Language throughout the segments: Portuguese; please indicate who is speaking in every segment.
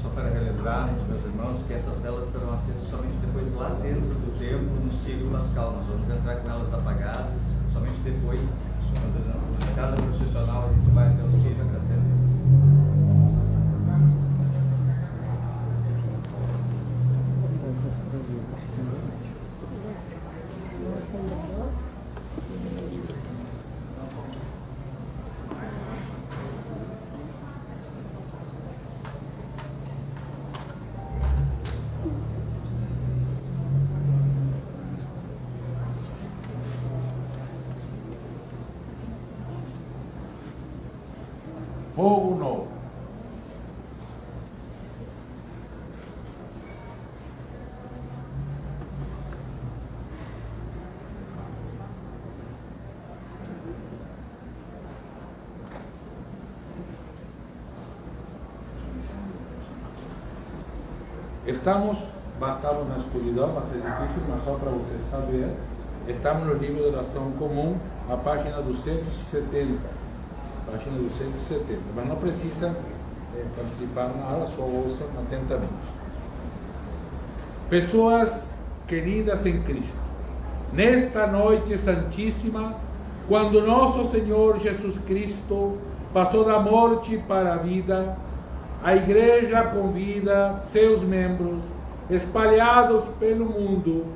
Speaker 1: Só para relembrar, meus irmãos, que essas velas serão acesas somente depois lá dentro do templo, no círculo pascal. Nós vamos entrar com elas apagadas, somente depois, na casa processional, a gente vai até o círculo para acender.
Speaker 2: Fogo novo. Estamos na escuridão, mas é difícil, mas só para você saber, estamos no livro de oração comum, a página 270. Página 270, mas não precisa participar nada, só ouçam atentamente. Pessoas queridas em Cristo, nesta noite santíssima, quando nosso Senhor Jesus Cristo passou da morte para a vida, a Igreja convida seus membros, espalhados pelo mundo,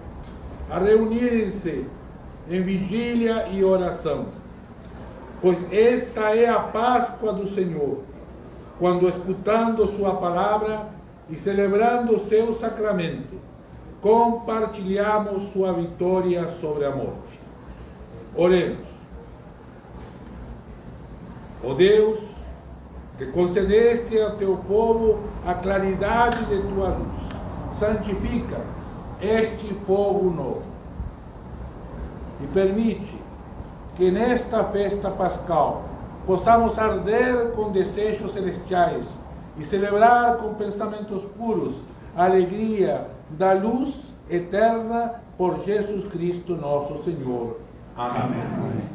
Speaker 2: a reunirem-se em vigília e oração. Pois esta é a Páscoa do Senhor, quando escutando sua palavra e celebrando o seu sacramento, compartilhamos sua vitória sobre a morte. Oremos. Ó Deus, que concedeste ao teu povo a claridade de tua luz, santifica este fogo novo e permite que nesta festa pascal possamos arder com desejos celestiais e celebrar com pensamentos puros a alegria da luz eterna por Jesus Cristo nosso Senhor. Amém. Amém.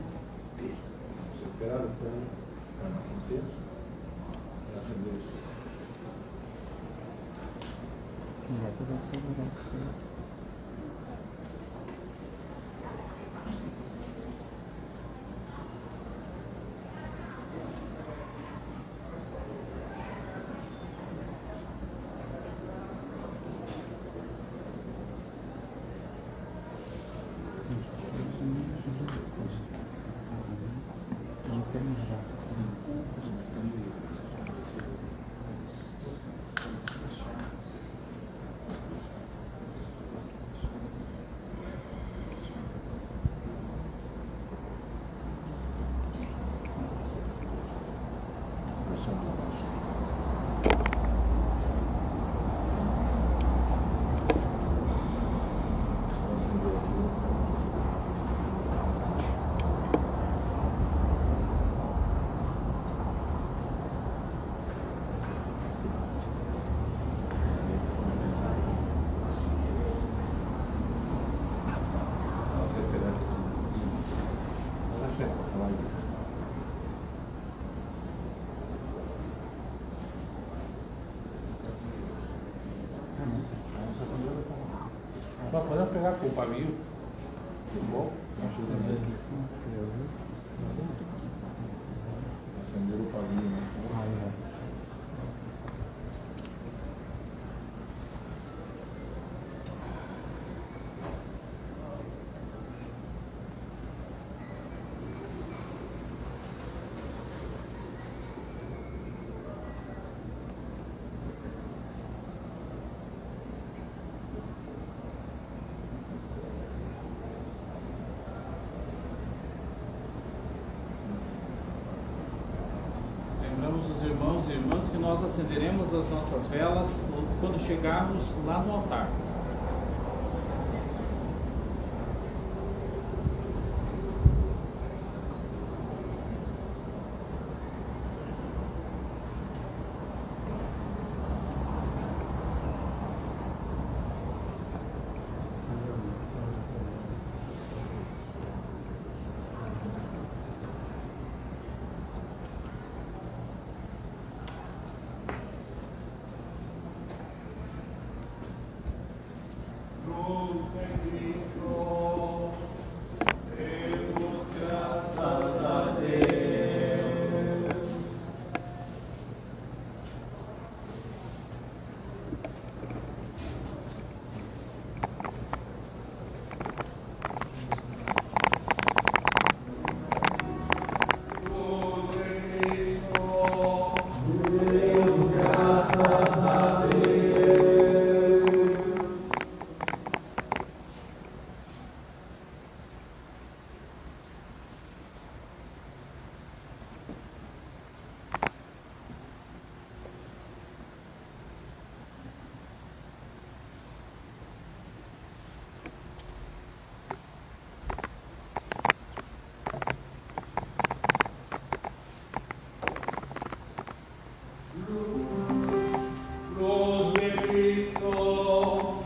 Speaker 2: Nós podemos pegar com o pavio. Que bom. Acender o pavio, né?
Speaker 3: irmãs, que nós acenderemos as nossas velas quando chegarmos lá no altar.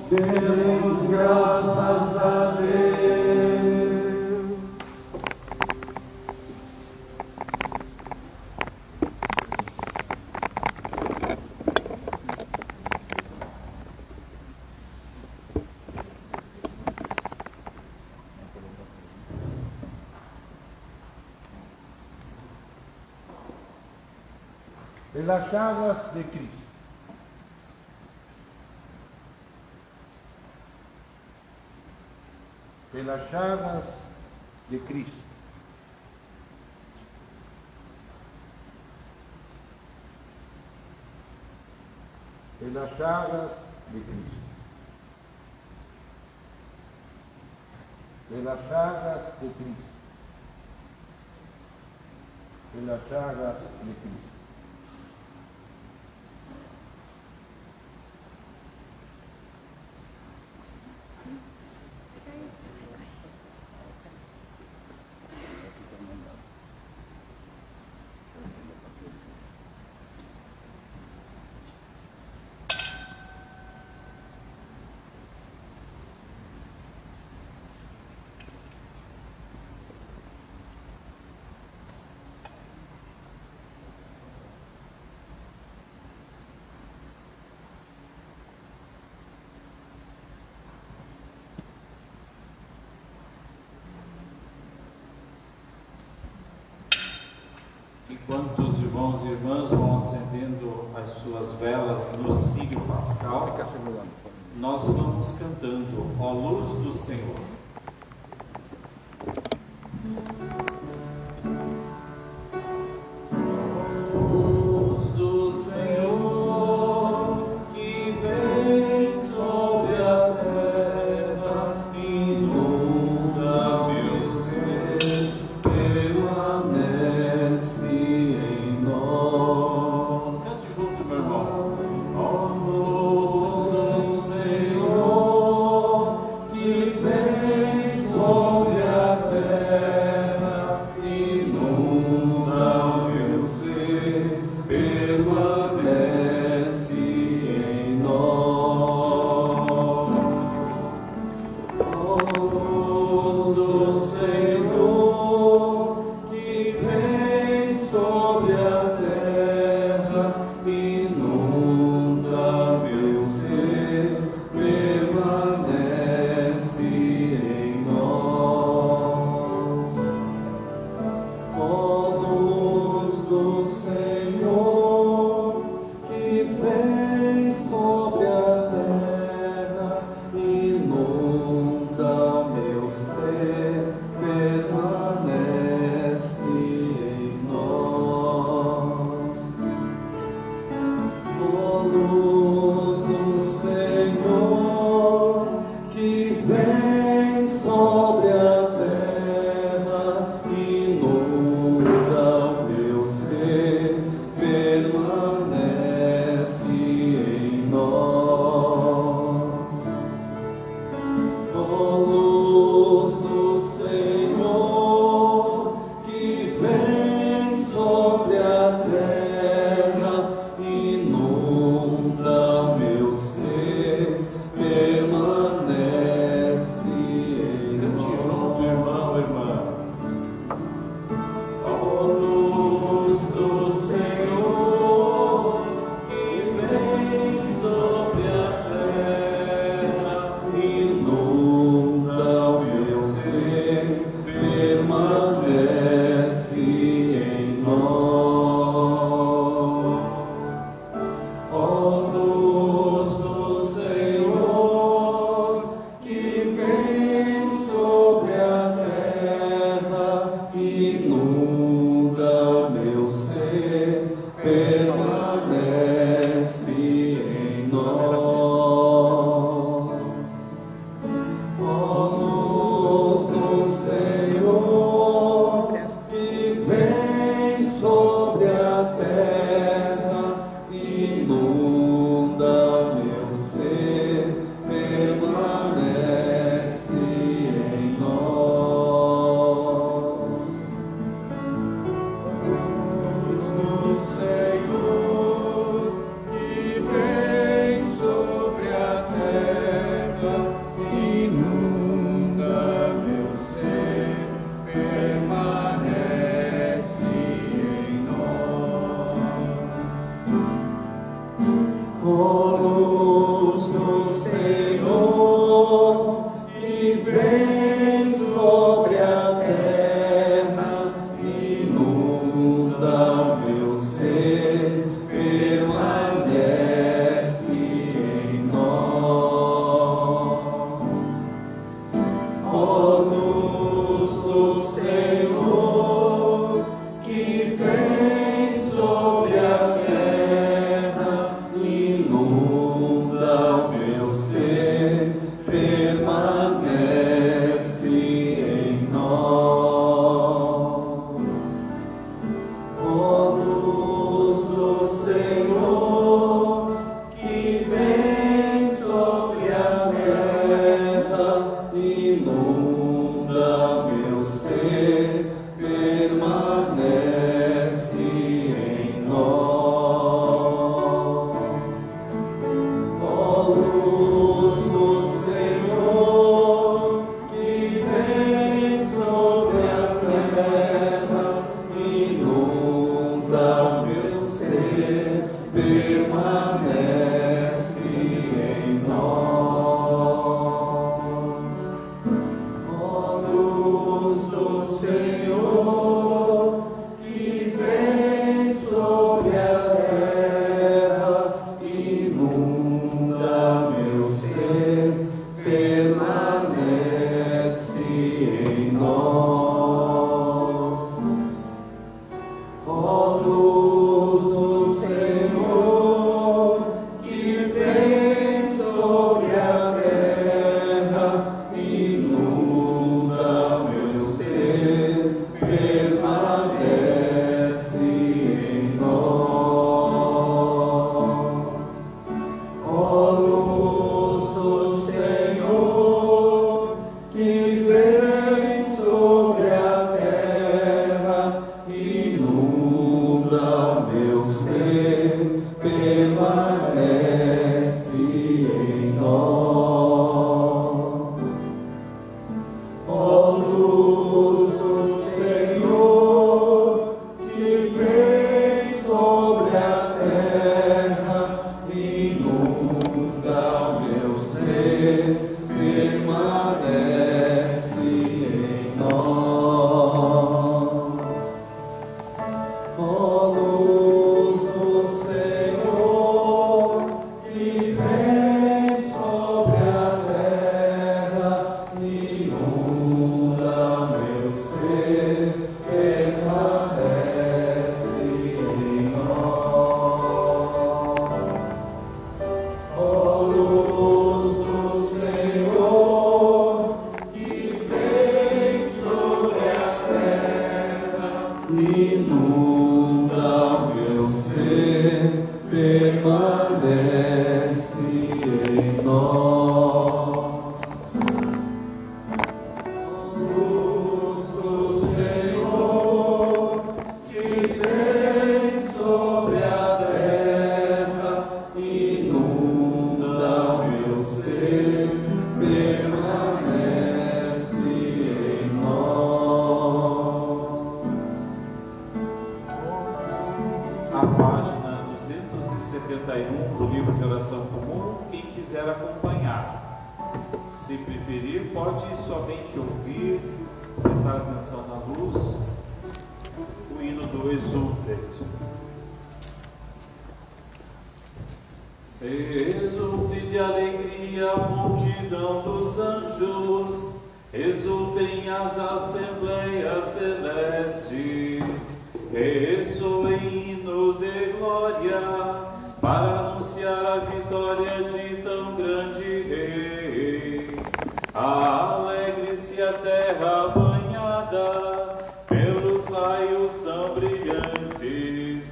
Speaker 4: Demos graças a Deus.
Speaker 2: Pelas chagas de Cristo. Pelas chagas de Cristo. Pelas chagas de Cristo. Pelas chagas de Cristo. Pelas chagas de Cristo.
Speaker 3: Enquanto os irmãos e irmãs vão acendendo as suas velas no círio pascal, nós vamos cantando Ó Luz do Senhor. Luz do Senhor que vem sobre a terra, inunda meu ser, permanece em nós. Cante junto, meu irmão. Ó luz do Senhor que vem sobre a terra,
Speaker 4: permanece em nós. Ó luz do Senhor, que vem sobre a terra, inunda meu ser, permanece em nós. Luz do Senhor, que vem sobre a terra, inunda meu ser, permanece em nós. Ó luz do Senhor, que vem sobre a terra, inunda meu ser, permanece em nós. Ó luz do Senhor, que vem sobre a terra, inunda meu ser, permanece em nós. Ó luz do Senhor, que vem sobre a terra, inunda meu ser, permanece em nós. Ó luz do Senhor, que vem sobre a terra, inunda meu ser, permanece em nós. Ó luz do Senhor, que vem sobre a terra, inunda meu ser, permanece em nós. Ó luz do Senhor, que vem sobre a terra, inunda meu ser, permanece em nós. Ó luz do Senhor, que vem sobre a terra, inunda meu ser, permanece em nós. Ó luz do Senhor, que vem sobre a terra, inunda meu ser, permanece em nós. Ó luz do Senhor, que vem sobre a terra, inunda meu ser, permanece em nós. Ó luz do Senhor, que vem sobre a terra, inunda meu ser, permanece em nós. Luz do Senhor, que vem sobre a terra, inunda meu ser, permanece em nós.
Speaker 3: A página 271 do livro de oração comum, quem quiser acompanhar. Se preferir, pode somente ouvir, prestar atenção na luz, o hino do Exultet.
Speaker 4: Exulte de alegria a multidão dos anjos, exultem as assembleias celestes, ressoem hinos de glória, para anunciar a vitória de tão grande Rei. Alegre-se a terra banhada pelos raios tão brilhantes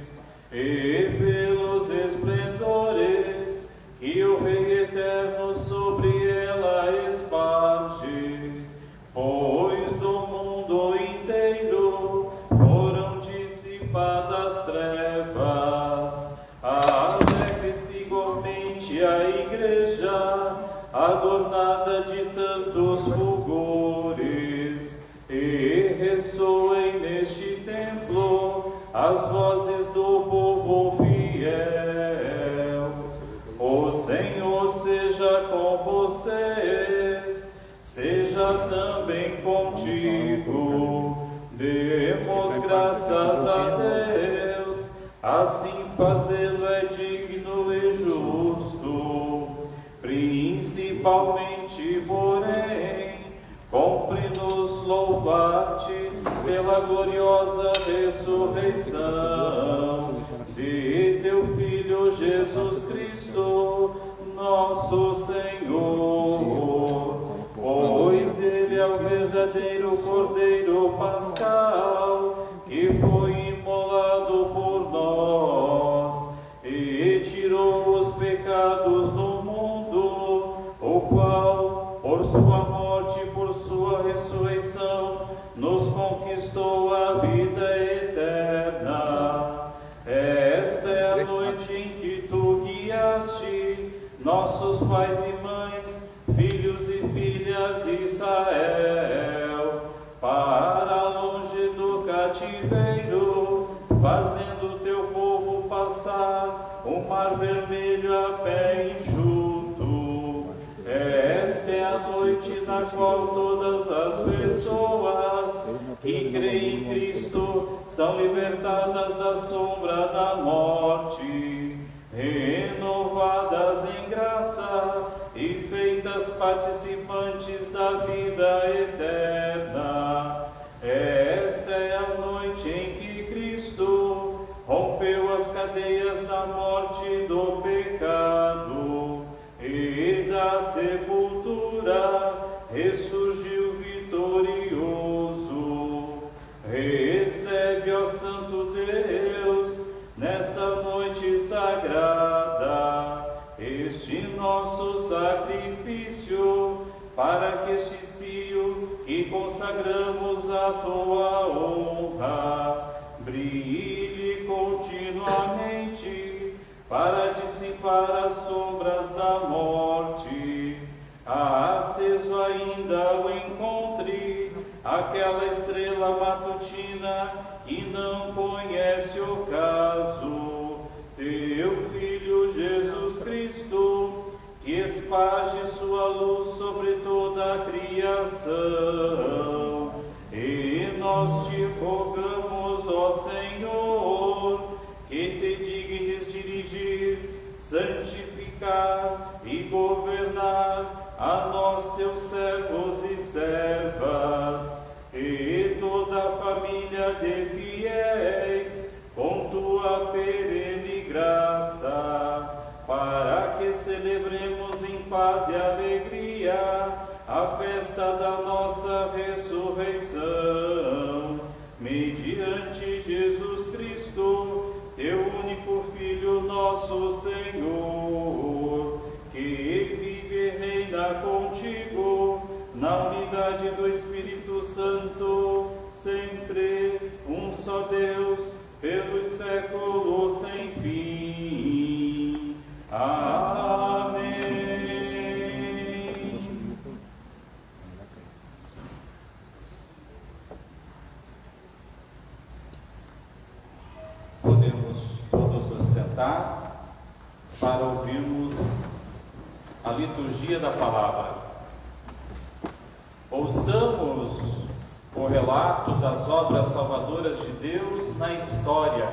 Speaker 4: e pelos esplendores que o Rei eterno sobre ela esparge, pois do mundo inteiro foram dissipadas trevas. Alegre-se igualmente a igreja, adornada de tantos fulgores, e ressoem neste templo as vozes do povo fiel. O Senhor seja com vocês, seja também contigo. Demos graças a Deus, assim fazê-lo é digno e justo. Principalmente, porém, cumpre-nos louvar-te pela gloriosa ressurreição de teu Filho Jesus Cristo, nosso Senhor. Pois ele é o verdadeiro Cordeiro Pascal, que foi imolado por nós e tirou os pecados do mundo, o qual, por sua morte e por sua ressurreição, nos conquistou a vida eterna. Esta é a noite em que tu guiaste nossos pais e mães, filhos e filhas de Israel, para longe do cativeiro, fazendo teu povo passar o mar vermelho a pé enxuto. Esta é a noite na qual todas as pessoas que creem em Cristo são libertadas da sombra da morte, renovadas em graça e feitas participantes da vida eterna. Esta é a noite em que Cristo rompeu as cadeias da morte e do pecado e da sepultura, ressurgiu vitorioso. Recebe, ó Santo Deus, nesta noite sagrada, este nosso sacrifício, para que este cio que consagramos à tua honra brilhe continuamente, para dissipar as sombras da morte. Aceso ainda o encontre aquela estrela matutina que não conhece o caso. Teu Filho Jesus Cristo, que esparge sua luz sobre toda a criação. E nós te rogamos, ó Senhor, que te dignes dirigir, santificar e governar a nós, teus servos e servas, e toda a família de fiéis, com tua perene graça, para que celebremos em paz e alegria a festa da nossa ressurreição, mediante Jesus Cristo, teu único Filho, nosso Senhor, que vive e reina contigo na unidade do Espírito Santo, sempre um só Deus, pelos séculos sem fim. Amém.
Speaker 3: Podemos todos nos sentar para ouvirmos a liturgia da palavra. Ouçamos o relato das obras salvadoras de Deus na história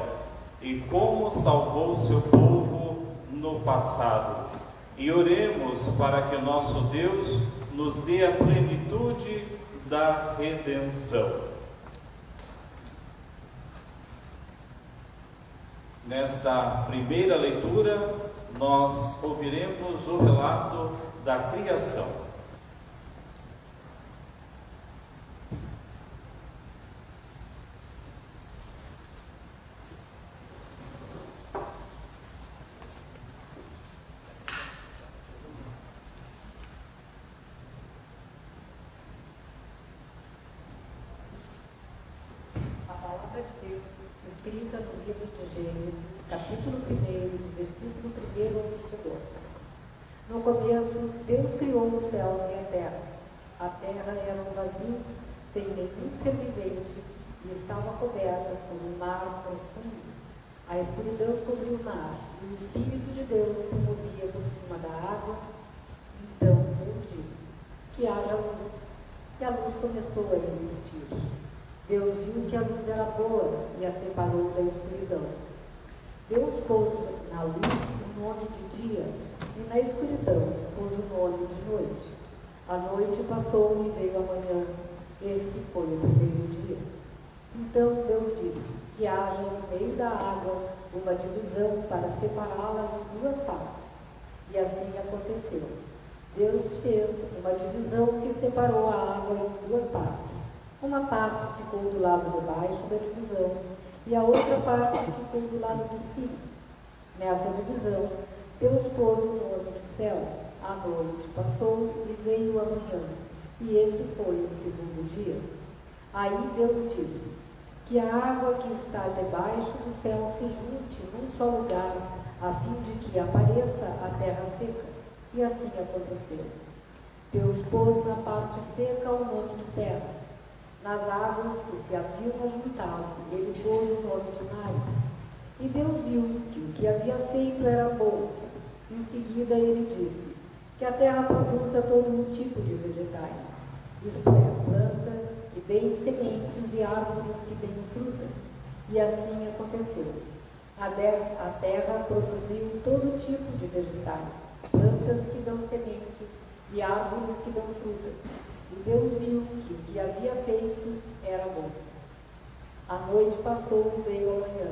Speaker 3: e como salvou seu povo no passado. E oremos para que o nosso Deus nos dê a plenitude da redenção. Nesta primeira leitura, nós ouviremos o relato da criação.
Speaker 5: Escrita no livro de Gênesis, capítulo 1, do versículo 1 ao 22. No começo, Deus criou os céus e a terra. A terra era um vazio, sem nenhum ser vivente, e estava coberta por um mar profundo. A escuridão cobriu o mar, e o Espírito de Deus se movia por cima da água. Então Deus disse: que haja luz. E a luz começou a existir. Deus viu que a luz era boa e a separou da escuridão. Deus pôs na luz o nome de dia e na escuridão pôs o nome de noite. A noite passou e veio a manhã. Esse foi o primeiro dia. Então Deus disse: que haja no meio da água uma divisão para separá-la em duas partes. E assim aconteceu. Deus fez uma divisão que separou a água em duas partes. Uma parte ficou do lado de baixo da divisão e a outra parte ficou do lado de cima. Nessa divisão, Deus pôs o nome de céu. A noite passou e veio a manhã, e esse foi o segundo dia. Aí Deus disse: que a água que está debaixo do céu se junte num só lugar, a fim de que apareça a terra seca. E assim aconteceu. Deus pôs na parte seca o nome de terra. Nas águas que se haviam ajuntado, ele pôs o nome de mares. E Deus viu que o que havia feito era bom. Em seguida ele disse: que a terra produza todo um tipo de vegetais, isto é, plantas que deem sementes e árvores que deem frutas. E assim aconteceu. A terra produziu todo tipo de vegetais, plantas que dão sementes e árvores que dão frutas. E Deus viu que o que havia feito era bom. A noite passou e veio a manhã.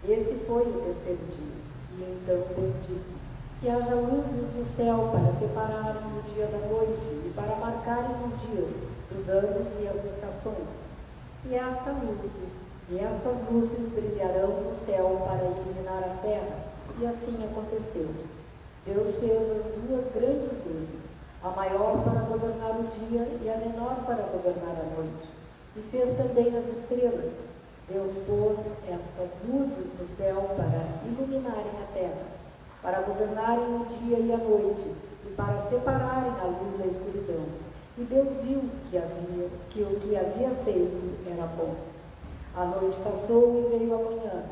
Speaker 5: Esse foi o terceiro dia. E então Deus disse: que haja luzes no céu para separarem o dia da noite e para marcarem os dias, os anos e as estações. E essas luzes brilharão no céu para iluminar a terra. E assim aconteceu. Deus fez as duas grandes luzes, a maior para governar o dia e a menor para governar a noite. E fez também as estrelas. Deus pôs estas luzes no céu para iluminarem a terra, para governarem o dia e a noite, e para separarem a luz da escuridão. E Deus viu que o que havia feito era bom. A noite passou e veio a manhã.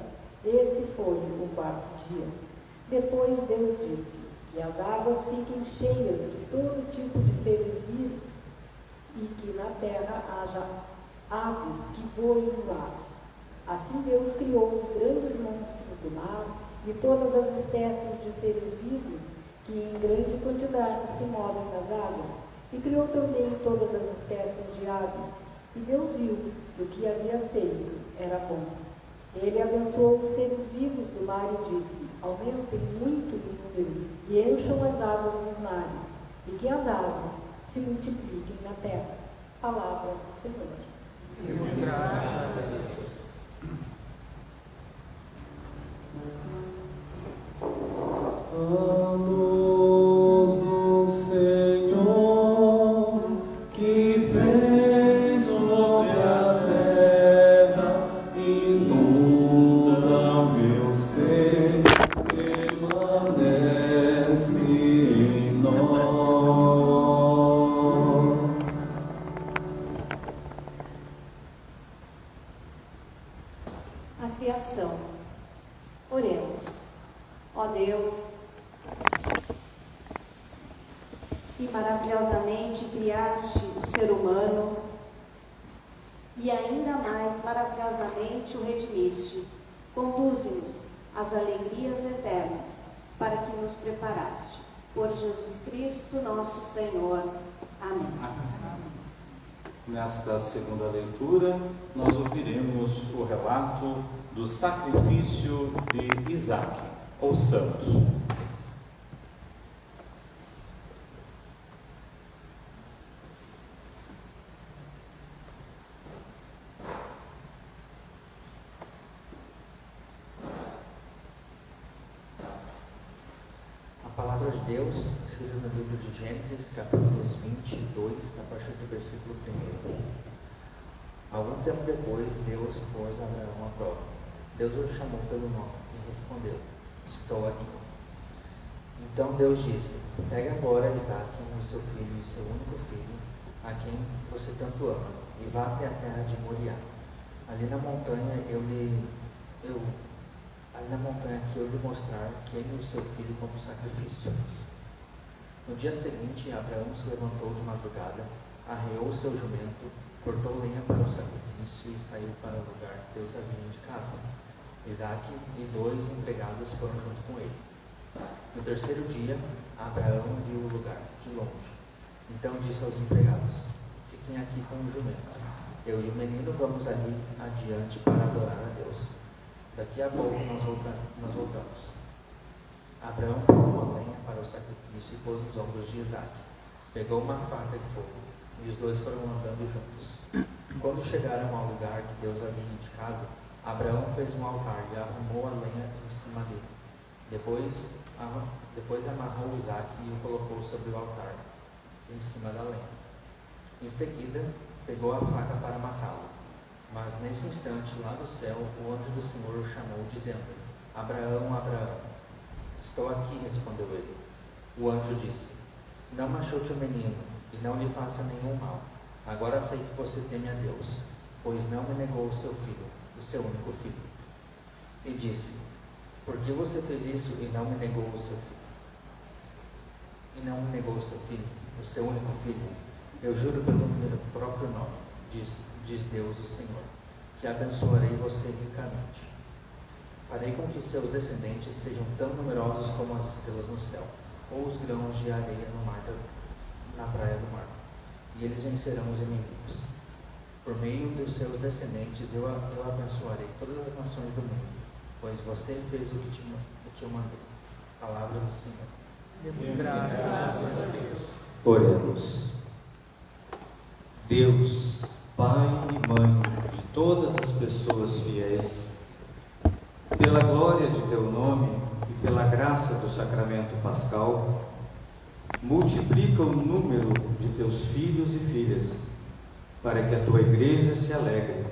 Speaker 5: Esse foi o quarto dia. Depois Deus disse: que as águas fiquem cheias de todo tipo de seres vivos, e que na terra haja aves que voem no ar. Assim Deus criou os grandes monstros do mar e todas as espécies de seres vivos que em grande quantidade se movem nas águas, e criou também todas as espécies de aves. E Deus viu que o que havia feito era bom. Ele abençoou os seres vivos do mar e disse: aumentem muito em número e encham as águas dos mares, e que as aves se multipliquem na terra. Palavra do Senhor.
Speaker 1: Graças a Deus.
Speaker 6: Maravilhosamente criaste o ser humano e ainda mais maravilhosamente o redimiste. Conduze-nos às alegrias eternas para que nos preparaste. Por Jesus Cristo, nosso Senhor. Amém.
Speaker 3: Nesta segunda leitura, nós ouviremos o relato do sacrifício de Isaac. Ouçamos.
Speaker 7: A palavra de Deus escrita no livro de Gênesis, capítulos 22, a partir do versículo 1. Algum tempo depois, Deus pôs Abraão à prova. Deus o chamou pelo nome e respondeu: Estou aqui. Então Deus disse: Pegue agora Isaac, o seu filho e seu único filho, a quem você tanto ama, e vá até a terra de Moriá. Ali na montanha que eu lhe mostrar, queime o seu filho como sacrifício. No dia seguinte, Abraão se levantou de madrugada, arreou o seu jumento, cortou lenha para o sacrifício e saiu para o lugar que Deus havia indicado. Isaac e 2 empregados foram junto com ele. No terceiro dia, Abraão viu o lugar de longe. Então disse aos empregados: Fiquem aqui com o jumento. Eu e o menino vamos ali adiante para adorar a Deus. Daqui a pouco nós voltamos. Abraão pegou a lenha para o sacrifício e pôs nos ombros de Isaac. Pegou uma faca de fogo e os dois foram andando juntos. Quando chegaram ao lugar que Deus havia indicado, Abraão fez um altar e arrumou a lenha em cima dele. Depois amarrou Isaac e o colocou sobre o altar, em cima da lenha. Em seguida, pegou a faca para matá-lo. Mas nesse instante, lá do céu, o anjo do Senhor o chamou, dizendo: Abraão, Abraão. Estou aqui, respondeu ele. O anjo disse: Não machuque o menino e não lhe faça nenhum mal. Agora sei que você teme a Deus, pois não me negou o seu filho, o seu único filho. E disse: Por que você fez isso e não me negou o seu filho? O seu único filho? Eu juro pelo meu próprio nome, diz Deus o Senhor, que abençoarei você ricamente. Farei com que seus descendentes sejam tão numerosos como as estrelas no céu, ou os grãos de areia na praia do mar. E eles vencerão os inimigos. Por meio dos seus descendentes eu abençoarei todas as nações do mundo, pois você fez o que eu mandei. Palavra do Senhor.
Speaker 8: Graças a Deus.
Speaker 9: Oremos. Deus, Pai e Mãe de todas as pessoas fiéis, pela glória de Teu nome e pela graça do sacramento pascal, multiplica o número de Teus filhos e filhas, para que a Tua Igreja se alegre,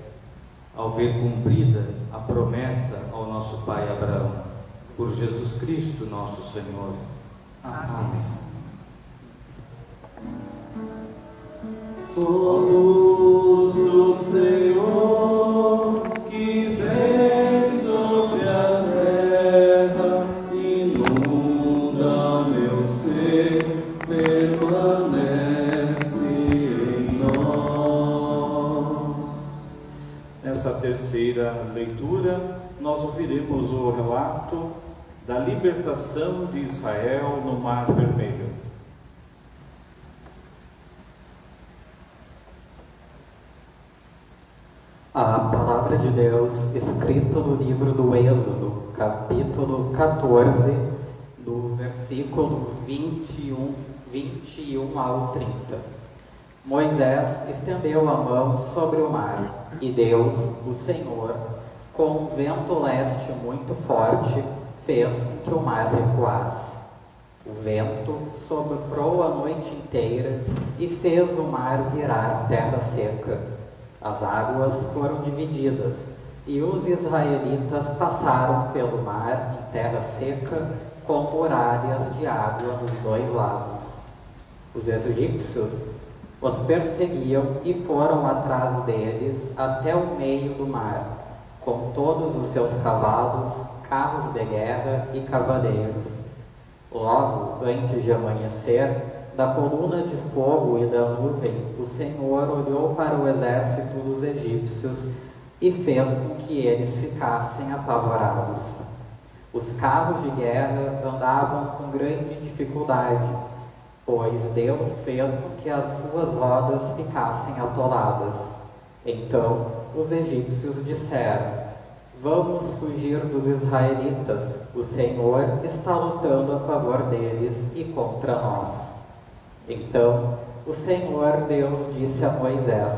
Speaker 9: ao ver cumprida a promessa ao nosso pai Abraão, por Jesus Cristo nosso Senhor. Amém.
Speaker 4: Luz do Senhor que vem sobre a terra, inunda meu ser, permanece em nós.
Speaker 3: Nessa terceira leitura, nós ouviremos o relato da libertação de Israel no Mar Vermelho.
Speaker 10: A palavra de Deus escrita no livro do Êxodo, capítulo 14, do versículo 21 ao 30. Moisés estendeu a mão sobre o mar, e Deus, o Senhor, com um vento leste muito forte, fez com que o mar recuasse. O vento soprou a noite inteira e fez o mar virar terra seca. As águas foram divididas, e os israelitas passaram pelo mar em terra seca, com muralhas de água nos dois lados. Os egípcios os perseguiam e foram atrás deles até o meio do mar, com todos os seus cavalos, carros de guerra e cavaleiros. Logo antes de amanhecer, da coluna de fogo e da nuvem, o Senhor olhou para o exército dos egípcios e fez com que eles ficassem apavorados. Os carros de guerra andavam com grande dificuldade, pois Deus fez com que as suas rodas ficassem atoladas. Então os egípcios disseram: vamos fugir dos israelitas, o Senhor está lutando a favor deles e contra nós. Então o Senhor Deus disse a Moisés: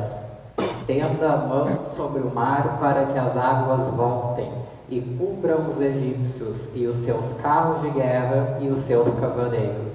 Speaker 10: estenda a mão sobre o mar para que as águas voltem e cubram os egípcios e os seus carros de guerra e os seus cavaleiros.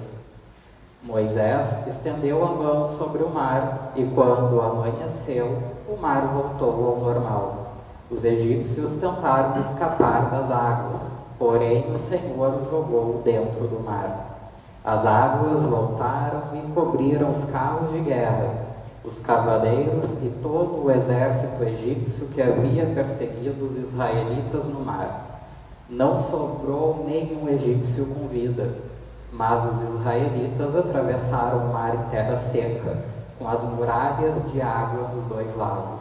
Speaker 10: Moisés estendeu a mão sobre o mar e quando amanheceu, o mar voltou ao normal. Os egípcios tentaram escapar das águas, porém o Senhor os jogou dentro do mar. As águas voltaram e cobriram os carros de guerra, os cavaleiros e todo o exército egípcio que havia perseguido os israelitas no mar. Não sobrou nenhum egípcio com vida, mas os israelitas atravessaram o mar em terra seca, com as muralhas de água dos dois lados.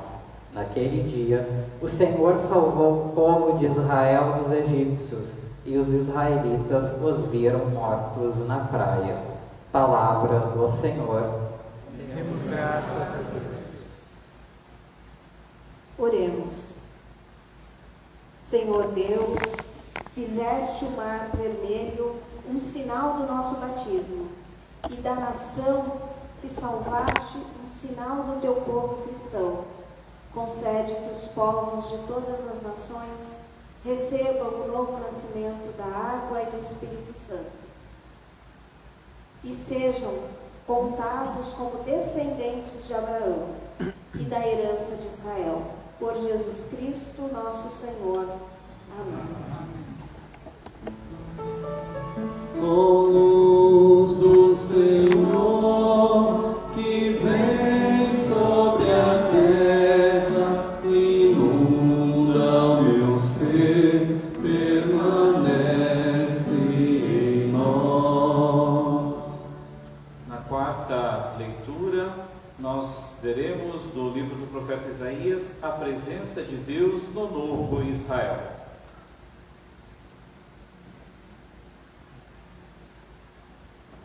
Speaker 10: Naquele dia, o Senhor salvou o povo de Israel dos egípcios, e os israelitas os viram mortos na praia. Palavra do Senhor.
Speaker 8: Demos graças a Deus.
Speaker 6: Oremos. Senhor Deus, fizeste o mar vermelho um sinal do nosso batismo, e da nação que salvaste um sinal do teu povo cristão. Concede que os povos de todas as nações recebam o novo nascimento da água e do Espírito Santo, e sejam contados como descendentes de Abraão e da herança de Israel. Por Jesus Cristo, nosso Senhor. Amém.
Speaker 4: Com luz do Senhor que vem sobre a terra, inunda o meu ser, permanece em nós.
Speaker 3: Na quarta leitura, nós veremos do livro do profeta Isaías a presença de Deus no novo Israel.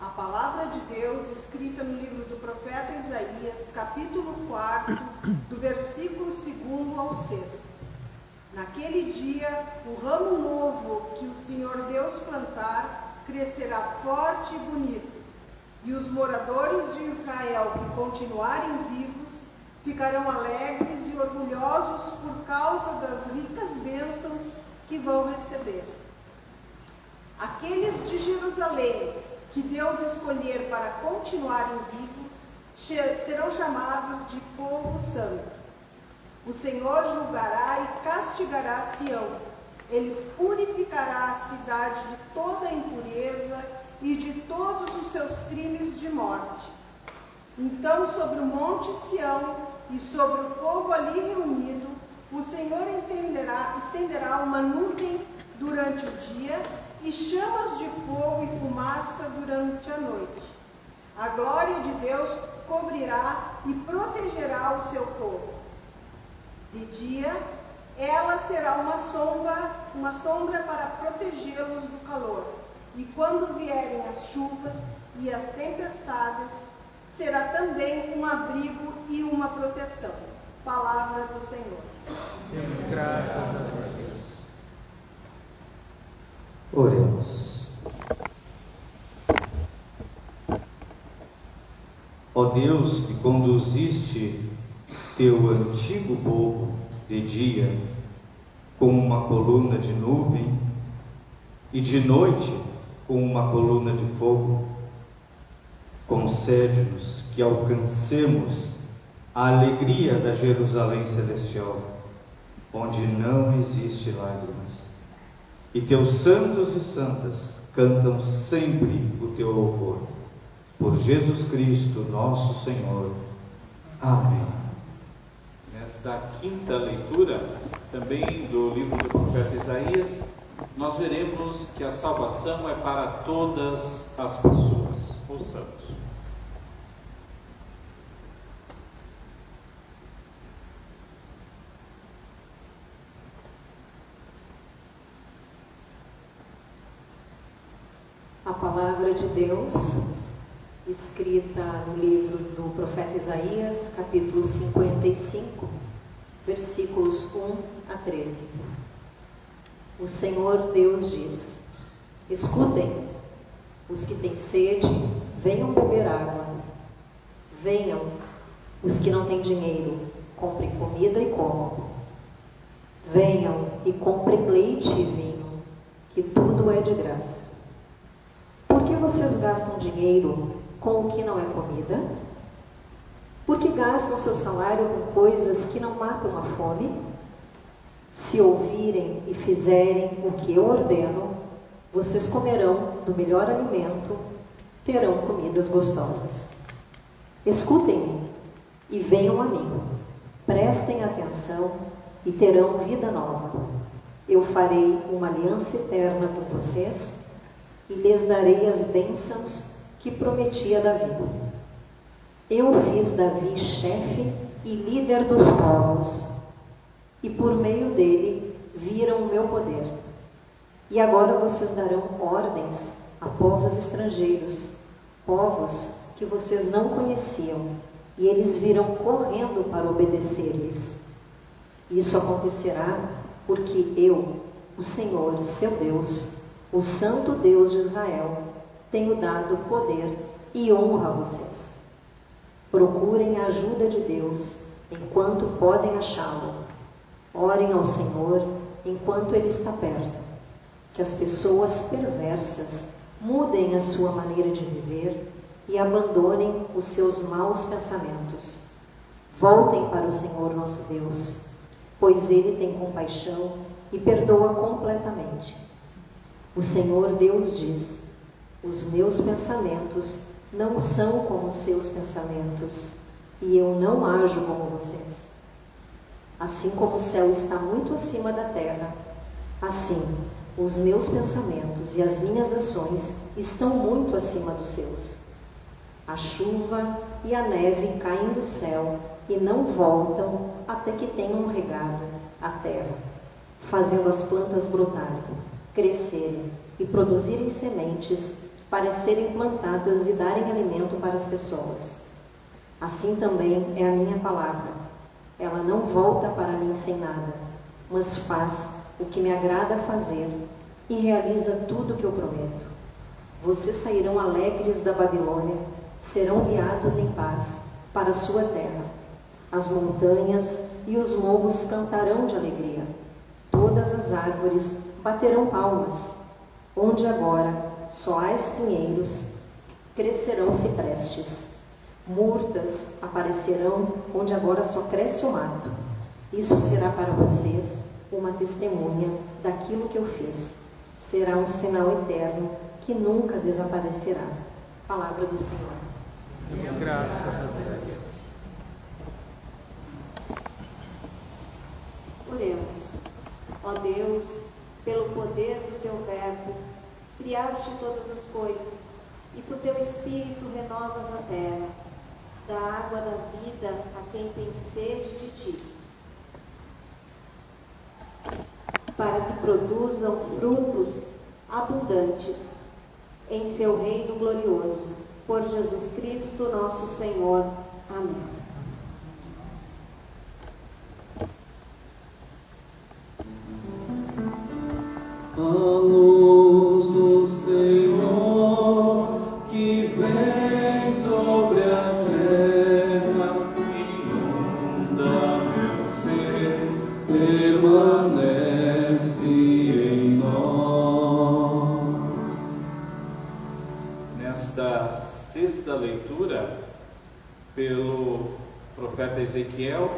Speaker 11: A palavra de Deus escrita no livro do profeta Isaías, capítulo 4, do versículo 2 ao 6. Naquele dia, o ramo novo que o Senhor Deus plantar crescerá forte e bonito, e os moradores de Israel que continuarem vivos ficarão alegres e orgulhosos por causa das ricas bênçãos que vão receber. Aqueles de Jerusalém que Deus escolher para continuarem vivos serão chamados de povo santo. O Senhor julgará e castigará Sião. Ele purificará a cidade de toda a impureza e de todos os seus crimes de morte. Então, sobre o monte Sião e sobre o povo ali reunido, o Senhor estenderá uma nuvem durante o dia e chamas de fogo e fumaça durante a noite. A glória de Deus cobrirá e protegerá o seu povo. De dia, ela será uma sombra para protegê-los do calor. E quando vierem as chuvas e as tempestades, será também um abrigo e uma proteção. Palavra do Senhor.
Speaker 8: Demos graças a Deus.
Speaker 9: Oremos. Ó Deus, que conduziste teu antigo povo de dia com uma coluna de nuvem e de noite com uma coluna de fogo, concede-nos que alcancemos a alegria da Jerusalém celestial, onde não existe lágrimas, e teus santos e santas cantam sempre o teu louvor. Por Jesus Cristo, nosso Senhor. Amém.
Speaker 3: Nesta quinta leitura, também do livro do profeta Isaías, nós veremos que a salvação é para todas as pessoas. Ouçamos.
Speaker 6: A palavra de Deus
Speaker 5: escrita no livro do profeta Isaías, capítulo 55, versículos 1 a 13. O Senhor Deus diz: escutem, os que têm sede, venham beber água. Venham, os que não têm dinheiro, comprem comida e comam. Venham e comprem leite e vinho, que tudo é de graça. Por que vocês gastam dinheiro com o que não é comida? Por que gastam seu salário com coisas que não matam a fome? Se ouvirem e fizerem o que eu ordeno, vocês comerão do melhor alimento, terão comidas gostosas. Escutem-me e venham a mim. Prestem atenção e terão vida nova. Eu farei uma aliança eterna com vocês e lhes darei as bênçãos que prometi a Davi. Eu fiz Davi chefe e líder dos povos, e por meio dele viram o meu poder. E agora vocês darão ordens a povos estrangeiros, povos que vocês não conheciam, e eles virão correndo para obedecer-lhes. Isso acontecerá porque eu, o Senhor, seu Deus, o Santo Deus de Israel, tenho dado poder e honra a vocês. Procurem a ajuda de Deus enquanto podem achá-lo. Orem ao Senhor enquanto Ele está perto. Que as pessoas perversas mudem a sua maneira de viver e abandonem os seus maus pensamentos. Voltem para o Senhor nosso Deus, pois Ele tem compaixão e perdoa completamente. O Senhor Deus diz: os meus pensamentos não são como os seus pensamentos, e eu não ajo como vocês. Assim como o céu está muito acima da terra, assim os meus pensamentos e as minhas ações estão muito acima dos seus. A chuva e a neve caem do céu e não voltam até que tenham regado a terra, fazendo as plantas brotarem, crescerem e produzirem sementes para serem plantadas e darem alimento para as pessoas. Assim também é a minha palavra. Ela não volta para mim sem nada, mas faz o que me agrada fazer e realiza tudo o que eu prometo. Vocês sairão alegres da Babilônia, serão guiados em paz para a sua terra. As montanhas e os morros cantarão de alegria. Todas as árvores baterão palmas. Onde agora só há espinheiros, crescerão ciprestes. Murtas aparecerão onde agora só cresce o mato. Isso será para vocês uma testemunha daquilo que eu fiz. Será um sinal eterno que nunca desaparecerá. Palavra do Senhor.
Speaker 8: Graças a Deus.
Speaker 6: Oremos. Ó Deus, pelo poder do teu verbo, criaste todas as coisas, e por teu Espírito renovas a terra. Dá água da vida a quem tem sede de ti, para que produzam frutos abundantes em seu reino glorioso. Por Jesus Cristo, nosso Senhor. Amém.
Speaker 4: A luz do Senhor que vem sobre a terra, inunda meu ser, permanece em nós. Nesta sexta leitura, pelo profeta Ezequiel,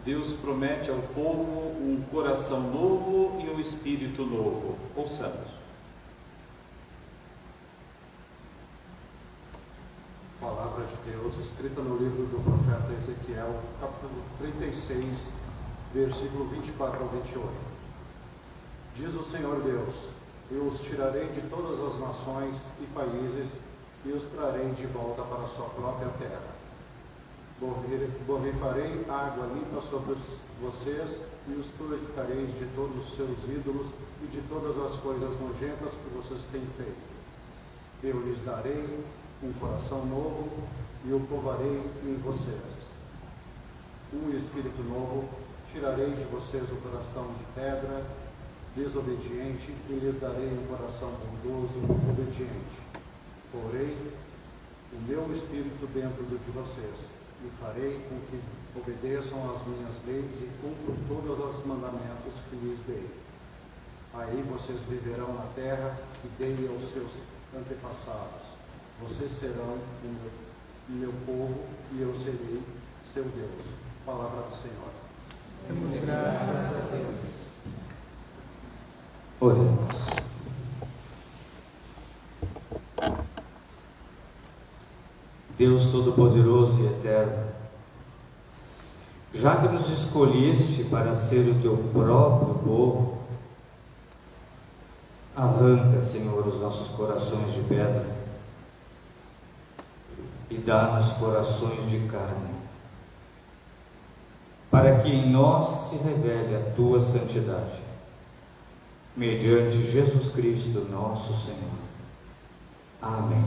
Speaker 4: Deus promete ao povo um coração novo e um espírito novo. Ouçamos.
Speaker 12: Palavra de Deus, escrita no livro do profeta Ezequiel, capítulo 36, versículo 24 ao 28. Diz o Senhor Deus: eu os tirarei de todas as nações e países e os trarei de volta para a sua própria terra. Borrifarei água limpa sobre vocês e os purificareis de todos os seus ídolos e de todas as coisas nojentas que vocês têm feito. Eu lhes darei um coração novo e o povoarei em vocês. Um espírito novo tirarei de vocês o coração de pedra, desobediente, e lhes darei um coração bondoso, obediente. Porei o meu espírito dentro de vocês, e farei com que obedeçam às minhas leis e cumpram todos os mandamentos que lhes dei. Aí vocês viverão na terra que dei aos seus antepassados. Vocês serão o meu povo e eu serei seu Deus. Palavra do Senhor.
Speaker 8: Demos graças a Deus.
Speaker 9: Oremos. Deus Todo-Poderoso e Eterno, já que nos escolheste para ser o teu próprio povo, arranca, Senhor, os nossos corações de pedra e dá-nos corações de carne, para que em nós se revele a tua santidade, mediante Jesus Cristo, nosso Senhor. Amém.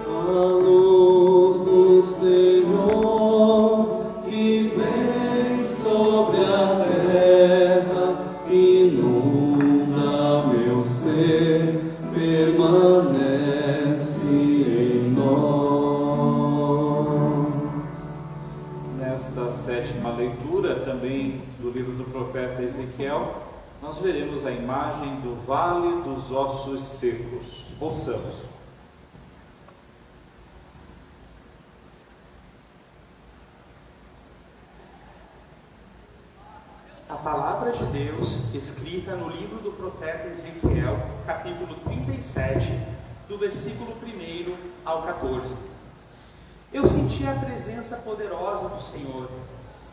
Speaker 4: A luz do Senhor que vem sobre a terra, inunda meu ser, permanece em nós.
Speaker 3: Nesta sétima leitura, também do livro do profeta Ezequiel, nós veremos a imagem do Vale dos Ossos Secos. Ouçamos.
Speaker 13: A palavra de Deus, escrita no livro do profeta Ezequiel, capítulo 37, do versículo 1 ao 14. Eu senti a presença poderosa do Senhor,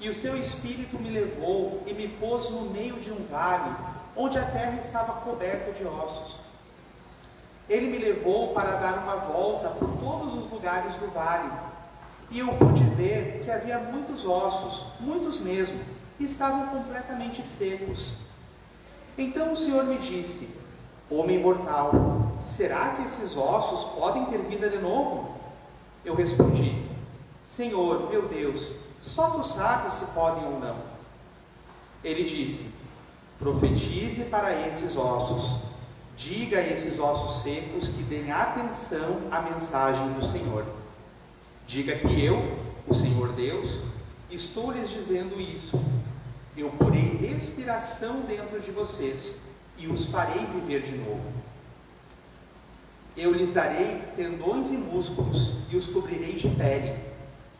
Speaker 13: e o seu Espírito me levou e me pôs no meio de um vale, onde a terra estava coberta de ossos. Ele me levou para dar uma volta por todos os lugares do vale, e eu pude ver que havia muitos ossos, muitos mesmo, estavam completamente secos. Então o Senhor me disse: homem mortal, será que esses ossos podem ter vida de novo? Eu respondi: Senhor, meu Deus, só tu sabes se podem ou não. Ele disse: profetize para esses ossos, diga a esses ossos secos que deem atenção à mensagem do Senhor. Diga que eu, o Senhor Deus, estou lhes dizendo isso. Eu porei respiração dentro de vocês e os farei viver de novo. Eu lhes darei tendões e músculos e os cobrirei de pele.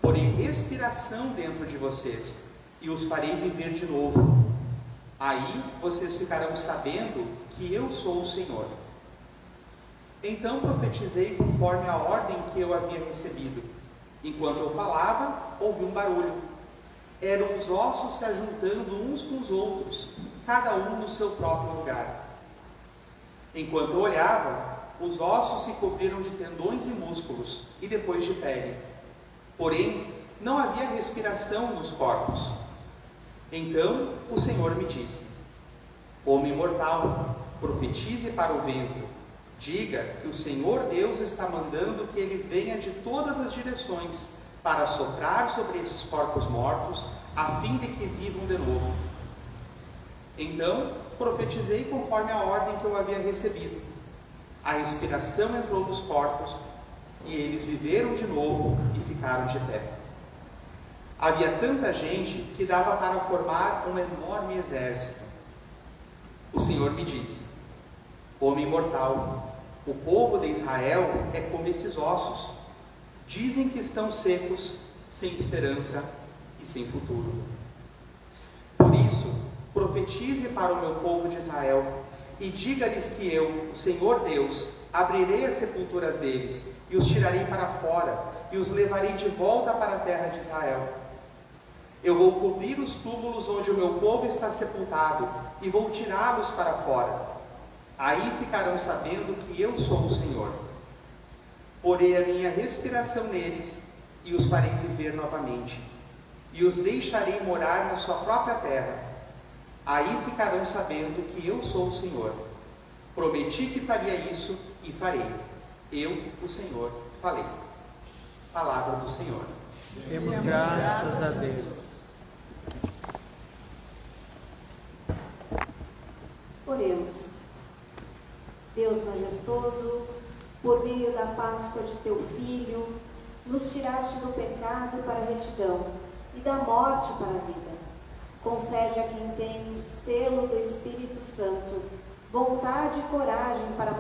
Speaker 13: Porei respiração dentro de vocês e os farei viver de novo. Aí vocês ficarão sabendo que eu sou o Senhor. Então profetizei conforme a ordem que eu havia recebido. Enquanto eu falava, ouvi um barulho. Eram os ossos se ajuntando uns com os outros, cada um no seu próprio lugar. Enquanto eu olhava, os ossos se cobriram de tendões e músculos, e depois de pele. Porém, não havia respiração nos corpos. Então o Senhor me disse: homem mortal, profetize para o vento. Diga que o Senhor Deus está mandando que ele venha de todas as direções para soprar sobre esses corpos mortos, a fim de que vivam de novo. Então profetizei conforme a ordem que eu havia recebido. A respiração entrou nos corpos, e eles viveram de novo e ficaram de pé. Havia tanta gente que dava para formar um enorme exército. O Senhor me disse: homem mortal, o povo de Israel é como esses ossos. Dizem que estão secos, sem esperança e sem futuro. Por isso, profetize para o meu povo de Israel e diga-lhes que eu, o Senhor Deus, abrirei as sepulturas deles e os tirarei para fora e os levarei de volta para a terra de Israel. Eu vou cobrir os túmulos onde o meu povo está sepultado e vou tirá-los para fora. Aí ficarão sabendo que eu sou o Senhor. Porei a minha respiração neles e os farei viver novamente, e os deixarei morar na sua própria terra. Aí ficarão sabendo que eu sou o Senhor. Prometi que faria isso e farei. Eu, o Senhor, falei. Palavra do Senhor.
Speaker 8: Demos graças a Deus.
Speaker 6: Oremos. Deus majestoso, por meio da Páscoa de teu Filho, nos tiraste do pecado para a retidão e da morte para a vida. Concede a quem tem o selo do Espírito Santo vontade e coragem para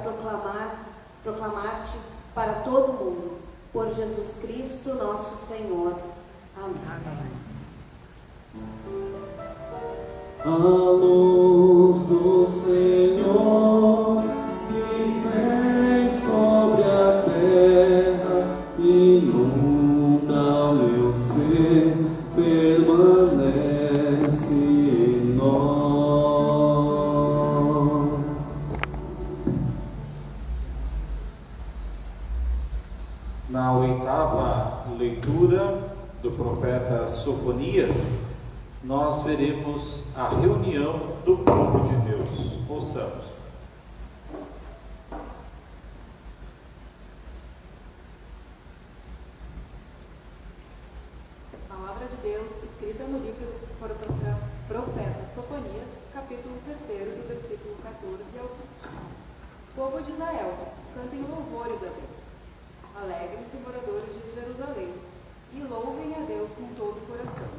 Speaker 6: proclamar-te para todo mundo. Por Jesus Cristo, nosso Senhor. Amém.
Speaker 4: A luz do Senhor que vem sobre a terra inunda meu ser, permanece em nós.
Speaker 3: Na oitava leitura do profeta Sofonias, nós veremos a reunião do povo de Deus. Ouçamos.
Speaker 14: Palavra de Deus, escrita no livro do profeta Sofonias, capítulo 3, do versículo 14 ao 20. Povo de Israel, cantem louvores a Deus. Alegrem-se, moradores de Jerusalém, e louvem a Deus com todo o coração.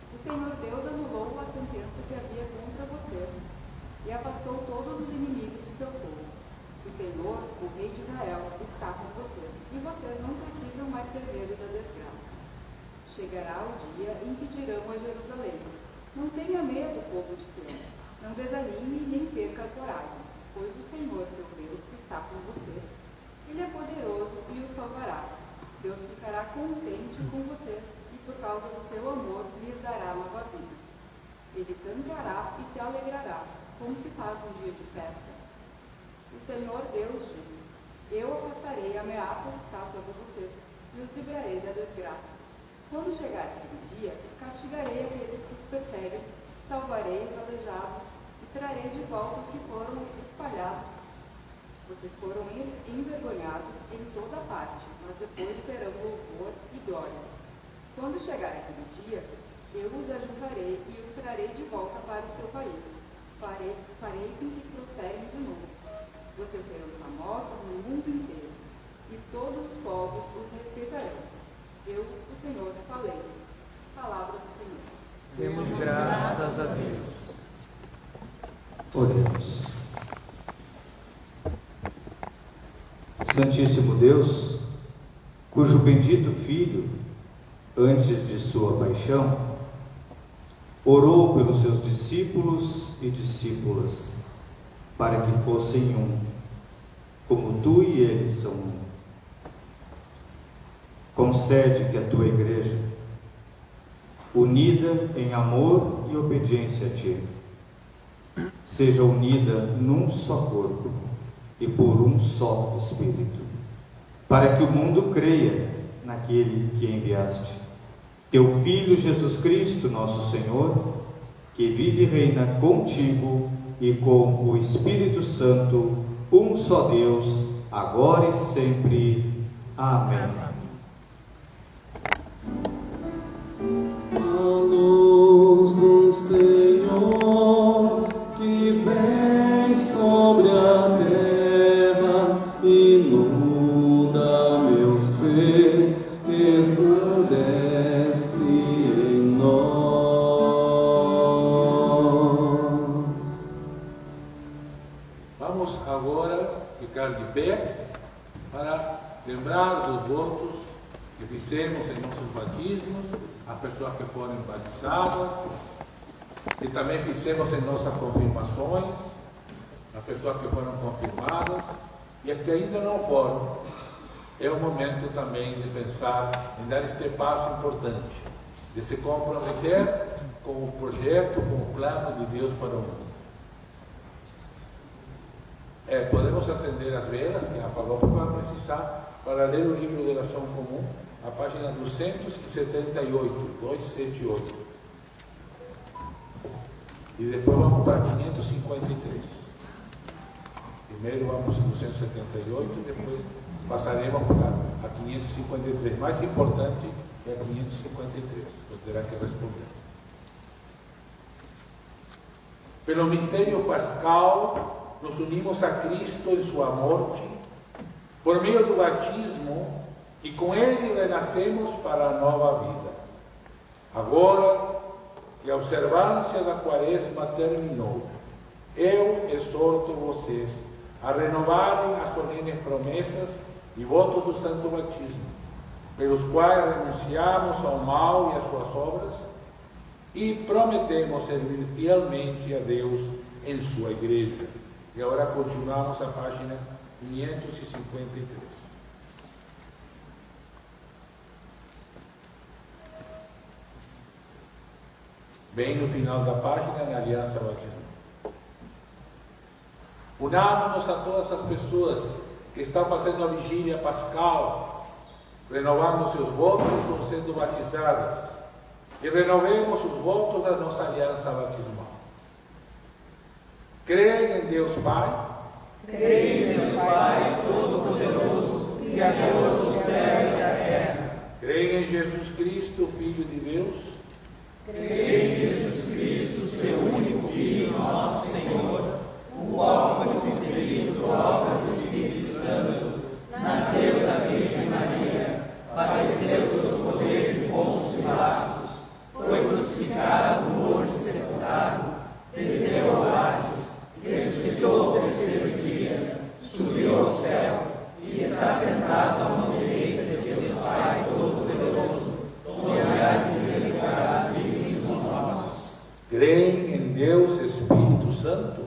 Speaker 14: O Senhor Deus anulou a sentença que havia contra vocês e afastou todos os inimigos do seu povo. O Senhor, o Rei de Israel, está com vocês, e vocês não precisam mais ter medo da desgraça. Chegará o dia em que dirão a Jerusalém: não tenha medo, povo de Sião, não desanime nem perca a coragem, pois o Senhor, seu Deus, está com vocês. Ele é poderoso e o salvará. Deus ficará contente com vocês e, por causa do seu amor, lhes dará nova vida. Ele cantará e se alegrará, como se faz um dia de festa. O Senhor Deus diz: eu afastarei a ameaça que está sobre vocês e os livrarei da desgraça. Quando chegar aquele dia, castigarei aqueles que os perseguem, salvarei os aleijados e trarei de volta os que foram espalhados. Vocês foram envergonhados em toda parte, mas depois terão louvor e glória. Quando chegar aquele dia, eu os ajuntarei e os trarei de volta para o seu país. Farei com que prosperem de novo. Vocês serão famosos no mundo inteiro, e todos os povos os respeitarão. Eu, o Senhor, falei. Palavra do Senhor.
Speaker 8: Demos graças a Deus.
Speaker 9: Oremos. Santíssimo Deus, cujo bendito Filho, antes de sua paixão, orou pelos seus discípulos e discípulas, para que fossem um, como tu e eles são um. Concede que a tua igreja, unida em amor e obediência a ti, seja unida num só corpo e por um só Espírito, para que o mundo creia naquele que enviaste, teu Filho Jesus Cristo, nosso Senhor, que vive e reina contigo e com o Espírito Santo, um só Deus, agora e sempre. Amém.
Speaker 4: A luz do Senhor que vem sobre a terra inunda meu ser, resplandece em nós.
Speaker 2: Vamos agora ficar de pé para lembrar dos votos que fizemos em nossos batismos, as pessoas que foram batizadas, e também fizemos em nossas confirmações, as pessoas que foram confirmadas, e as que ainda não foram. É o momento também de pensar em dar este passo importante, de se comprometer com o projeto, com o plano de Deus para o mundo. Podemos acender as velas, que a Paloma vai precisar, para ler o livro de oração comum, a página 278, 278. E depois vamos para 553. Primeiro vamos em 278 e depois passaremos a 553. Mais importante é a 553. Você terá que responder. Pelo mistério pascal, nos unimos a Cristo em sua morte, por meio do batismo, e com ele renascemos para a nova vida. Agora que a observância da quaresma terminou, eu exorto vocês a renovarem as solenes promessas e votos do santo batismo, pelos quais renunciamos ao mal e às suas obras, e prometemos servir fielmente a Deus em sua igreja. E agora continuamos a página 553. Bem no final da página, na aliança batismal. Unamos-nos a todas as pessoas que estão fazendo a vigília pascal, renovando seus votos ou sendo batizadas, e renovemos os votos da nossa aliança batismal. Creem em Deus Pai?
Speaker 15: Creio em Deus Pai, Todo-Poderoso, Criador do céu e da terra.
Speaker 2: Creio em Jesus Cristo, Filho de Deus?
Speaker 15: Creio em Jesus Cristo, seu único Filho, nosso Senhor, o qual foi concebido por obra do Espírito Santo, nasceu da Virgem Maria, padeceu sob o poder de Pôncio Pilatos, foi crucificado, morto e sepultado, desceu ao Hades, ressuscitou ao terceiro dia, subiu ao céu e está sentado à mão direita de Deus Pai Todo-Poderoso, onde há de vir julgar os vivos e os mortos.
Speaker 2: Creem em Deus Espírito Santo?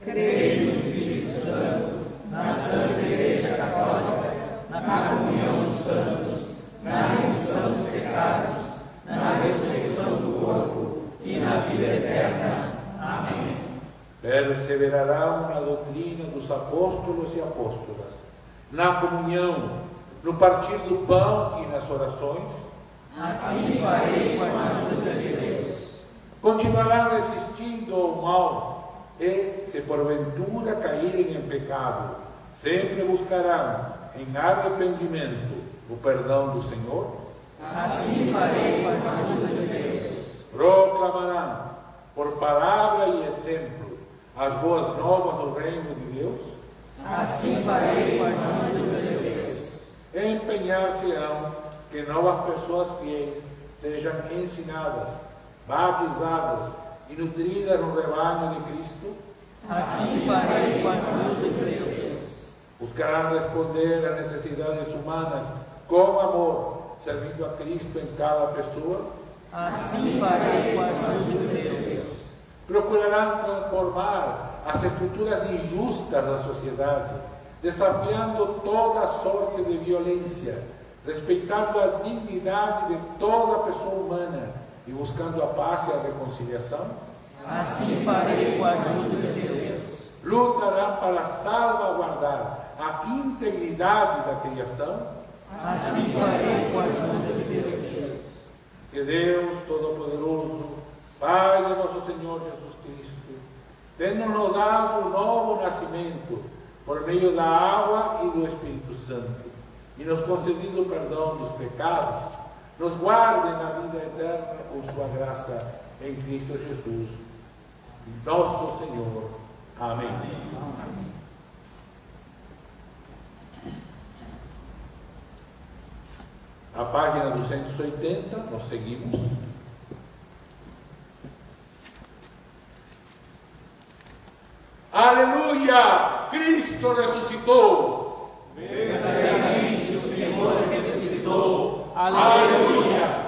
Speaker 15: Creio no Espírito Santo, na Santa Igreja Católica, na comunhão dos santos, na remissão dos pecados, na ressurreição do corpo e na vida eterna. Amém.
Speaker 2: Perseverarão na doutrina dos apóstolos e apóstolas, na comunhão, no partir do pão e nas orações.
Speaker 15: Assim farei com a ajuda de Deus.
Speaker 2: Continuarão resistindo ao mal e, se porventura caírem em pecado, sempre buscarão em arrependimento o perdão do Senhor.
Speaker 15: Assim farei com a ajuda de Deus.
Speaker 2: Proclamarão, por palavra e exemplo, as boas novas do reino de Deus.
Speaker 15: Assim farei com a ajuda de Deus.
Speaker 2: Empenhar-se-ão que novas pessoas fiéis sejam ensinadas, batizadas e nutridas no rebanho de Cristo.
Speaker 15: Assim farei com a ajuda de Deus.
Speaker 2: Buscarão responder às necessidades humanas com amor, servindo a Cristo em cada pessoa.
Speaker 15: Assim farei com a ajuda de Deus.
Speaker 2: Procurarão transformar as estruturas injustas da sociedade, desafiando toda sorte de violência, respeitando a dignidade de toda pessoa humana e buscando a paz e a reconciliação.
Speaker 15: Assim farei com a ajuda de Deus.
Speaker 2: Lutarão para salvaguardar a integridade da criação.
Speaker 15: Assim farei com a ajuda de Deus.
Speaker 2: Que Deus Todo-Poderoso, Pai de nosso Senhor Jesus Cristo, tendo-nos dado um novo nascimento por meio da água e do Espírito Santo, e nos concedido o perdão dos pecados, nos guarde na vida eterna com sua graça em Cristo Jesus, nosso Senhor. Amém. A página 280, nós seguimos. Aleluia! Cristo ressuscitou!
Speaker 15: Verdadeiramente o Senhor ressuscitou.
Speaker 2: Aleluia!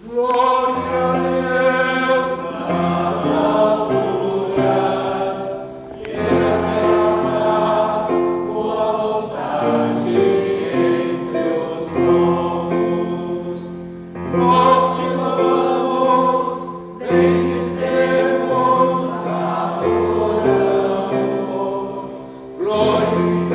Speaker 2: Glória a Deus nas alturas e na terra sua vontade entre os povos. Nós te louvamos, bendizemos, adoramos, glorificamos.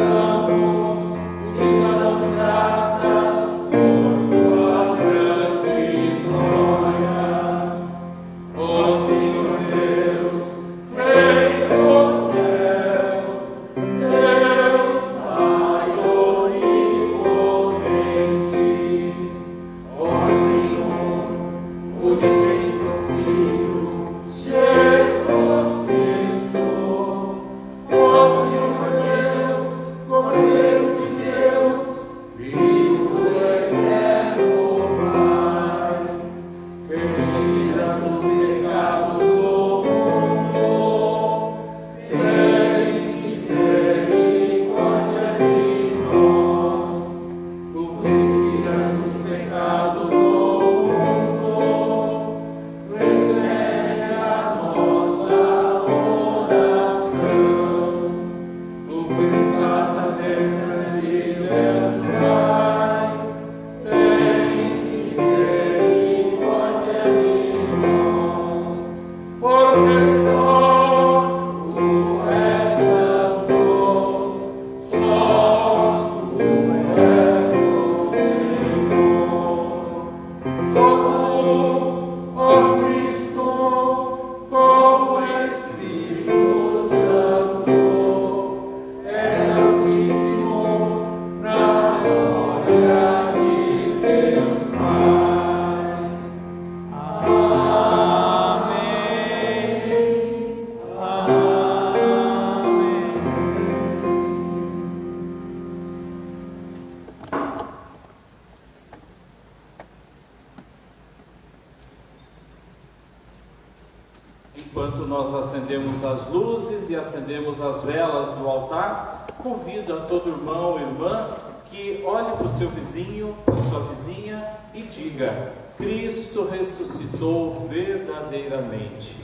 Speaker 3: Enquanto nós acendemos as luzes e acendemos as velas do altar, convido a todo irmão e irmã que olhe para o seu vizinho, para a sua vizinha e diga: Cristo ressuscitou verdadeiramente.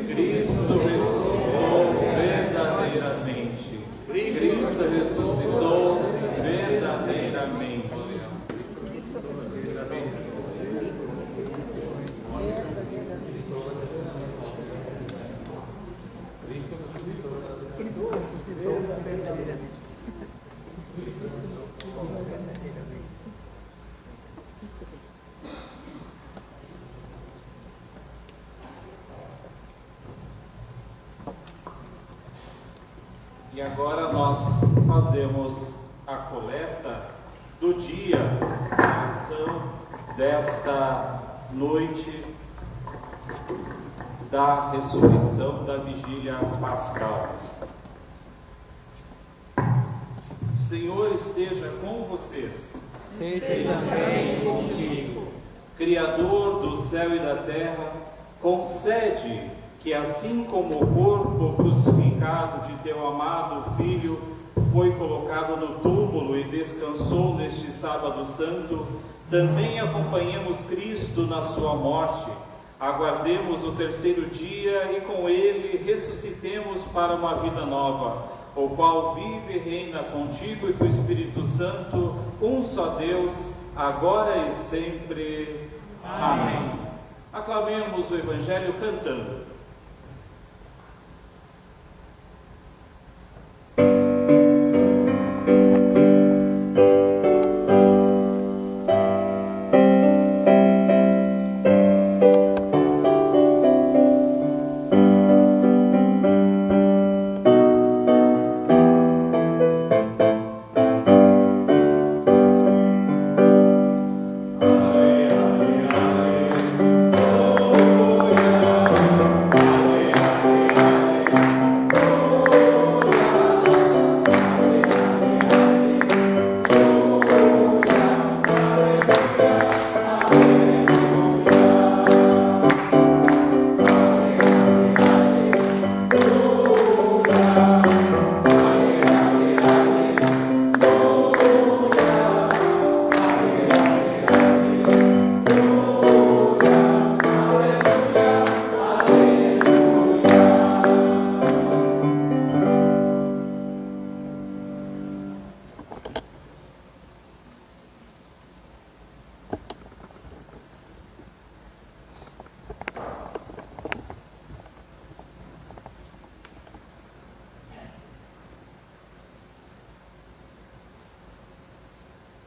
Speaker 3: Cristo ressuscitou verdadeiramente. Cristo ressuscitou verdadeiramente. E agora nós fazemos a coleta do dia, a ação desta noite da ressurreição, da vigília pascal. O Senhor esteja com vocês.
Speaker 8: Esteja também contigo.
Speaker 3: Criador do céu e da terra, concede que assim como o corpo crucificado de teu amado Filho foi colocado no túmulo e descansou neste sábado santo, também acompanhemos Cristo na sua morte, aguardemos o terceiro dia e com ele ressuscitemos para uma vida nova, o qual vive e reina contigo e com o Espírito Santo, um só Deus, agora e sempre. Amém. Aclamemos o Evangelho cantando.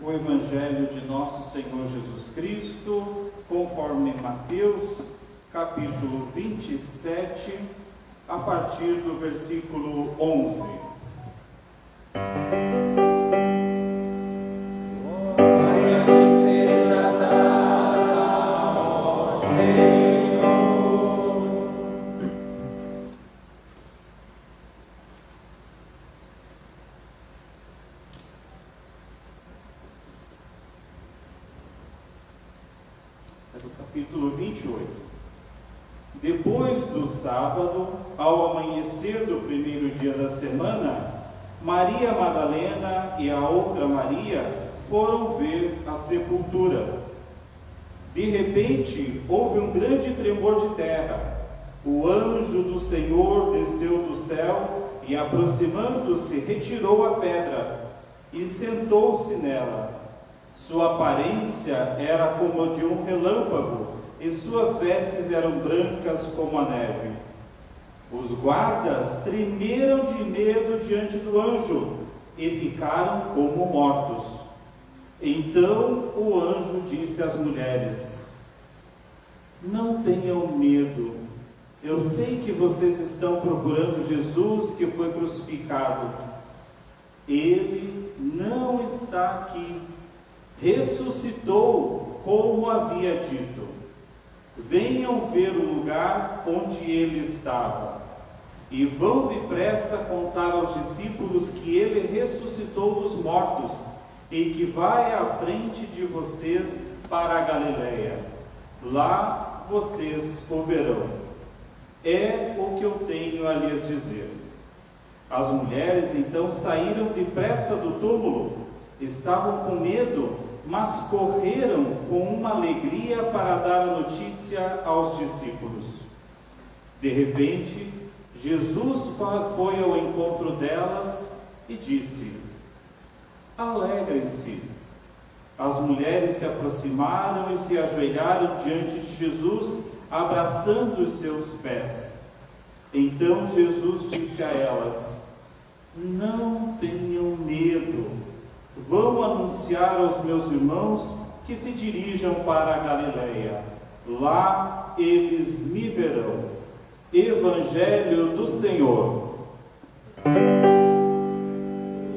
Speaker 3: O Evangelho de nosso Senhor Jesus Cristo, conforme Mateus, capítulo 27, a partir do versículo 11. Capítulo 28. Depois do sábado, ao amanhecer do primeiro dia da semana, Maria Madalena e a outra Maria foram ver a sepultura. De repente, houve um grande tremor de terra. O anjo do Senhor desceu do céu e, aproximando-se, retirou a pedra e sentou-se nela. Sua aparência era como a de um relâmpago, e suas vestes eram brancas como a neve. Os guardas tremeram de medo diante do anjo e ficaram como mortos. Então o anjo disse às mulheres: Não tenham medo. Eu sei que vocês estão procurando Jesus que foi crucificado. Ele não está aqui. Ressuscitou, como havia dito. Venham ver o lugar onde ele estava, e vão depressa contar aos discípulos que ele ressuscitou dos mortos, e que vai à frente de vocês para a Galileia. Lá vocês o verão.
Speaker 4: É o que eu tenho a lhes dizer. As mulheres então saíram depressa do túmulo. Estavam com medo, mas correram com uma alegria para dar a notícia aos discípulos. De repente, Jesus foi ao encontro delas e disse: Alegrem-se. As mulheres se aproximaram e se ajoelharam diante de Jesus, abraçando os seus pés. Então Jesus disse a elas: Não tenham medo. Vão anunciar aos meus irmãos que se dirijam para a Galileia. Lá eles me verão. Evangelho do Senhor.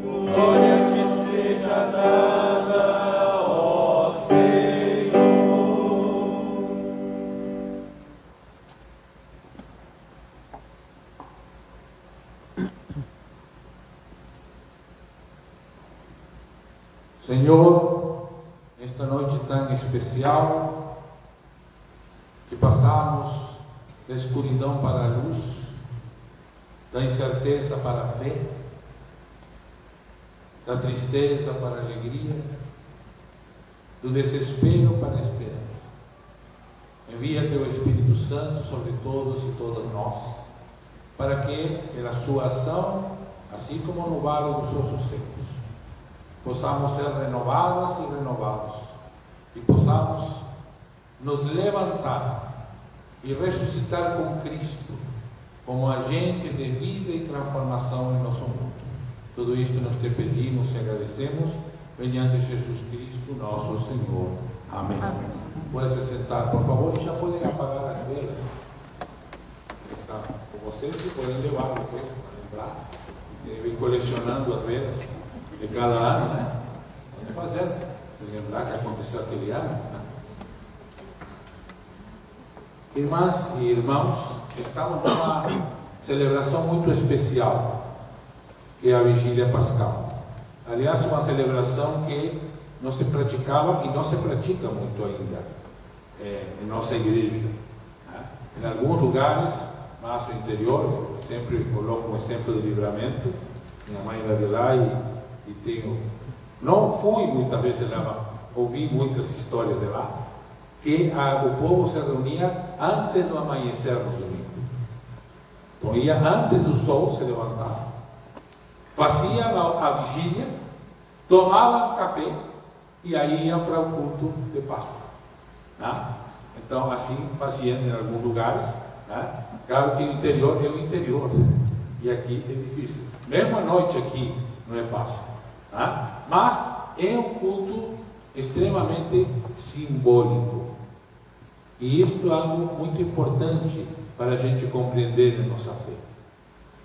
Speaker 4: Glória te seja dada, ó Senhor.
Speaker 2: Senhor, esta noite tão especial, que passamos da escuridão para a luz, da incerteza para a fé, da tristeza para a alegria, do desespero para a esperança. Envia Teu Espírito Santo sobre todos e todas nós, para que, pela Sua ação, assim como no vale dos Ossos Secos, possamos ser renovadas e renovados, e possamos nos levantar e ressuscitar com Cristo como agente de vida e transformação em nosso mundo. Tudo isto nós te pedimos e agradecemos, mediante Jesus Cristo, nosso Senhor. Amém. Amém. Pode se sentar, por favor, e já podem apagar as velas. Está com vocês e podem levar depois para lembrar. Vem colecionando as velas de cada ano, né? Podem fazer, se lembrar que aconteceu aquele ano, né? Irmãs e irmãos, estamos numa celebração muito especial, que é a Vigília Pascal. Aliás, uma celebração que não se praticava e não se pratica muito ainda em nossa igreja. Né? Em alguns lugares, mais no interior, eu sempre coloco um exemplo de Livramento. Minha mãe era de lá e tenho... Não fui muitas vezes lá, ouvi muitas histórias de lá, que o povo se reunia antes do amanhecer no domingo. Então ia antes do sol se levantar, fazia a vigília, tomavam café e aí iam para o culto de Páscoa. Né? Então assim faziam em alguns lugares. Né? Claro que o interior é o interior, e aqui é difícil. Mesmo à noite aqui não é fácil. Né? Mas é um culto extremamente simbólico. E isto é algo muito importante para a gente compreender na nossa fé.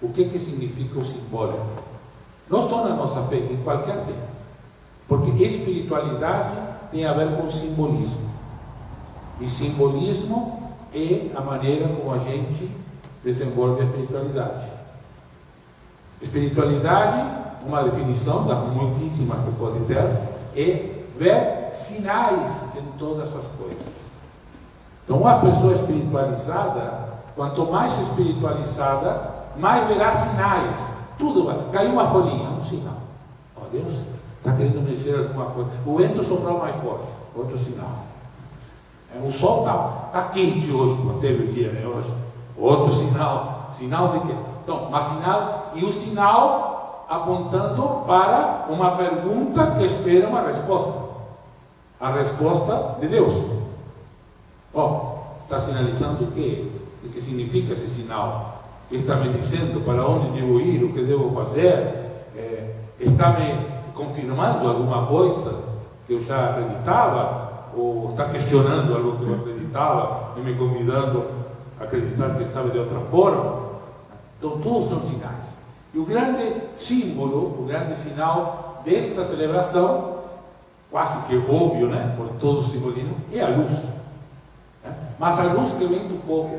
Speaker 2: O que significa o simbólico? Não só na nossa fé, em qualquer fé. Porque espiritualidade tem a ver com simbolismo. E simbolismo é a maneira como a gente desenvolve a espiritualidade. Espiritualidade, uma definição das muitíssimas que pode ter, é ver sinais em todas as coisas. Então, uma pessoa espiritualizada, quanto mais espiritualizada, mais verá sinais. Tudo vai. Caiu uma folhinha, um sinal. Ó, Deus está querendo me dizer alguma coisa. O vento soprou mais forte, outro sinal. O sol está quente hoje, como teve o dia, né? Hoje. Outro sinal. Sinal de quê? Então, mas sinal, e o sinal apontando para uma pergunta que espera uma resposta. A resposta de Deus. Está sinalizando o quê? O que significa esse sinal? Está me dizendo para onde devo ir, o que devo fazer? Está me confirmando alguma coisa que eu já acreditava? Ou está questionando algo que eu acreditava e me convidando a acreditar que sabe de outra forma? Então, todos são sinais. E o grande símbolo, o grande sinal desta celebração, quase que óbvio, né, por todo o simbolismo, é a luz. Mas a luz que vem do fogo.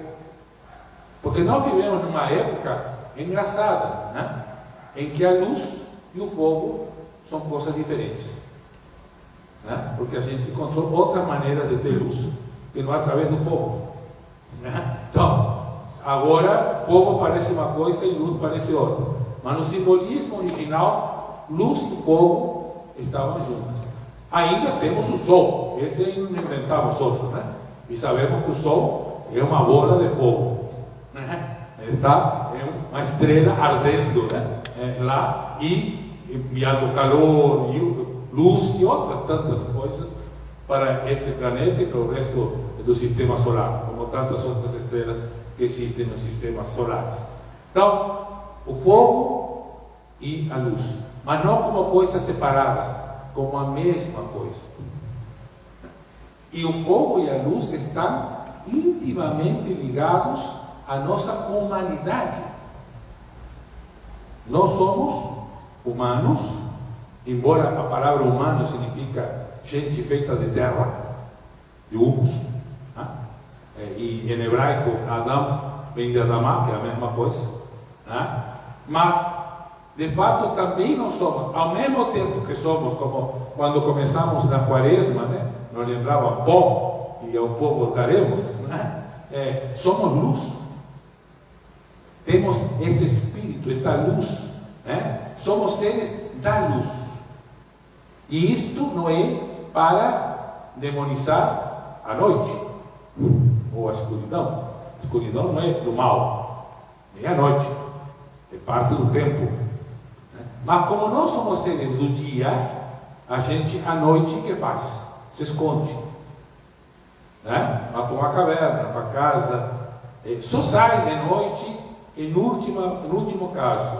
Speaker 2: Porque nós vivemos numa época engraçada, né? Em que a luz e o fogo são coisas diferentes. Né? Porque a gente encontrou outra maneira de ter luz, que não é através do fogo. Né? Então, Agora, fogo parece uma coisa e luz parece outra. Mas no simbolismo original, luz e fogo estavam juntas. Ainda temos o sol, esse não inventamos outro, né? E sabemos que o sol é uma bola de fogo, né? Está, é uma estrela ardendo, né? Lá e enviando calor, e luz e outras tantas coisas para este planeta e para o resto do sistema solar, como tantas outras estrelas que existem nos sistemas solares. Então, o fogo e a luz, mas não como coisas separadas, como a mesma coisa. E o fogo e a luz estão intimamente ligados à nossa humanidade. Nós somos humanos, embora a palavra humano significa gente feita de terra, de humus, né? E em hebraico Adão vem de Adamá, que é a mesma coisa, né? Mas de fato também nós somos, ao mesmo tempo que somos, como quando começamos na quaresma, né? Nos lembrava pó e ao pó voltaremos, né? Somos luz, temos esse espírito, essa luz, né? Somos seres da luz, e isto não é para demonizar a noite ou a escuridão. A escuridão não é do mal, nem a noite, é parte do tempo. Mas como nós somos seres do dia, a gente à noite que faz? Se esconde, né? Vai para uma caverna, para casa, só sai de noite no último caso,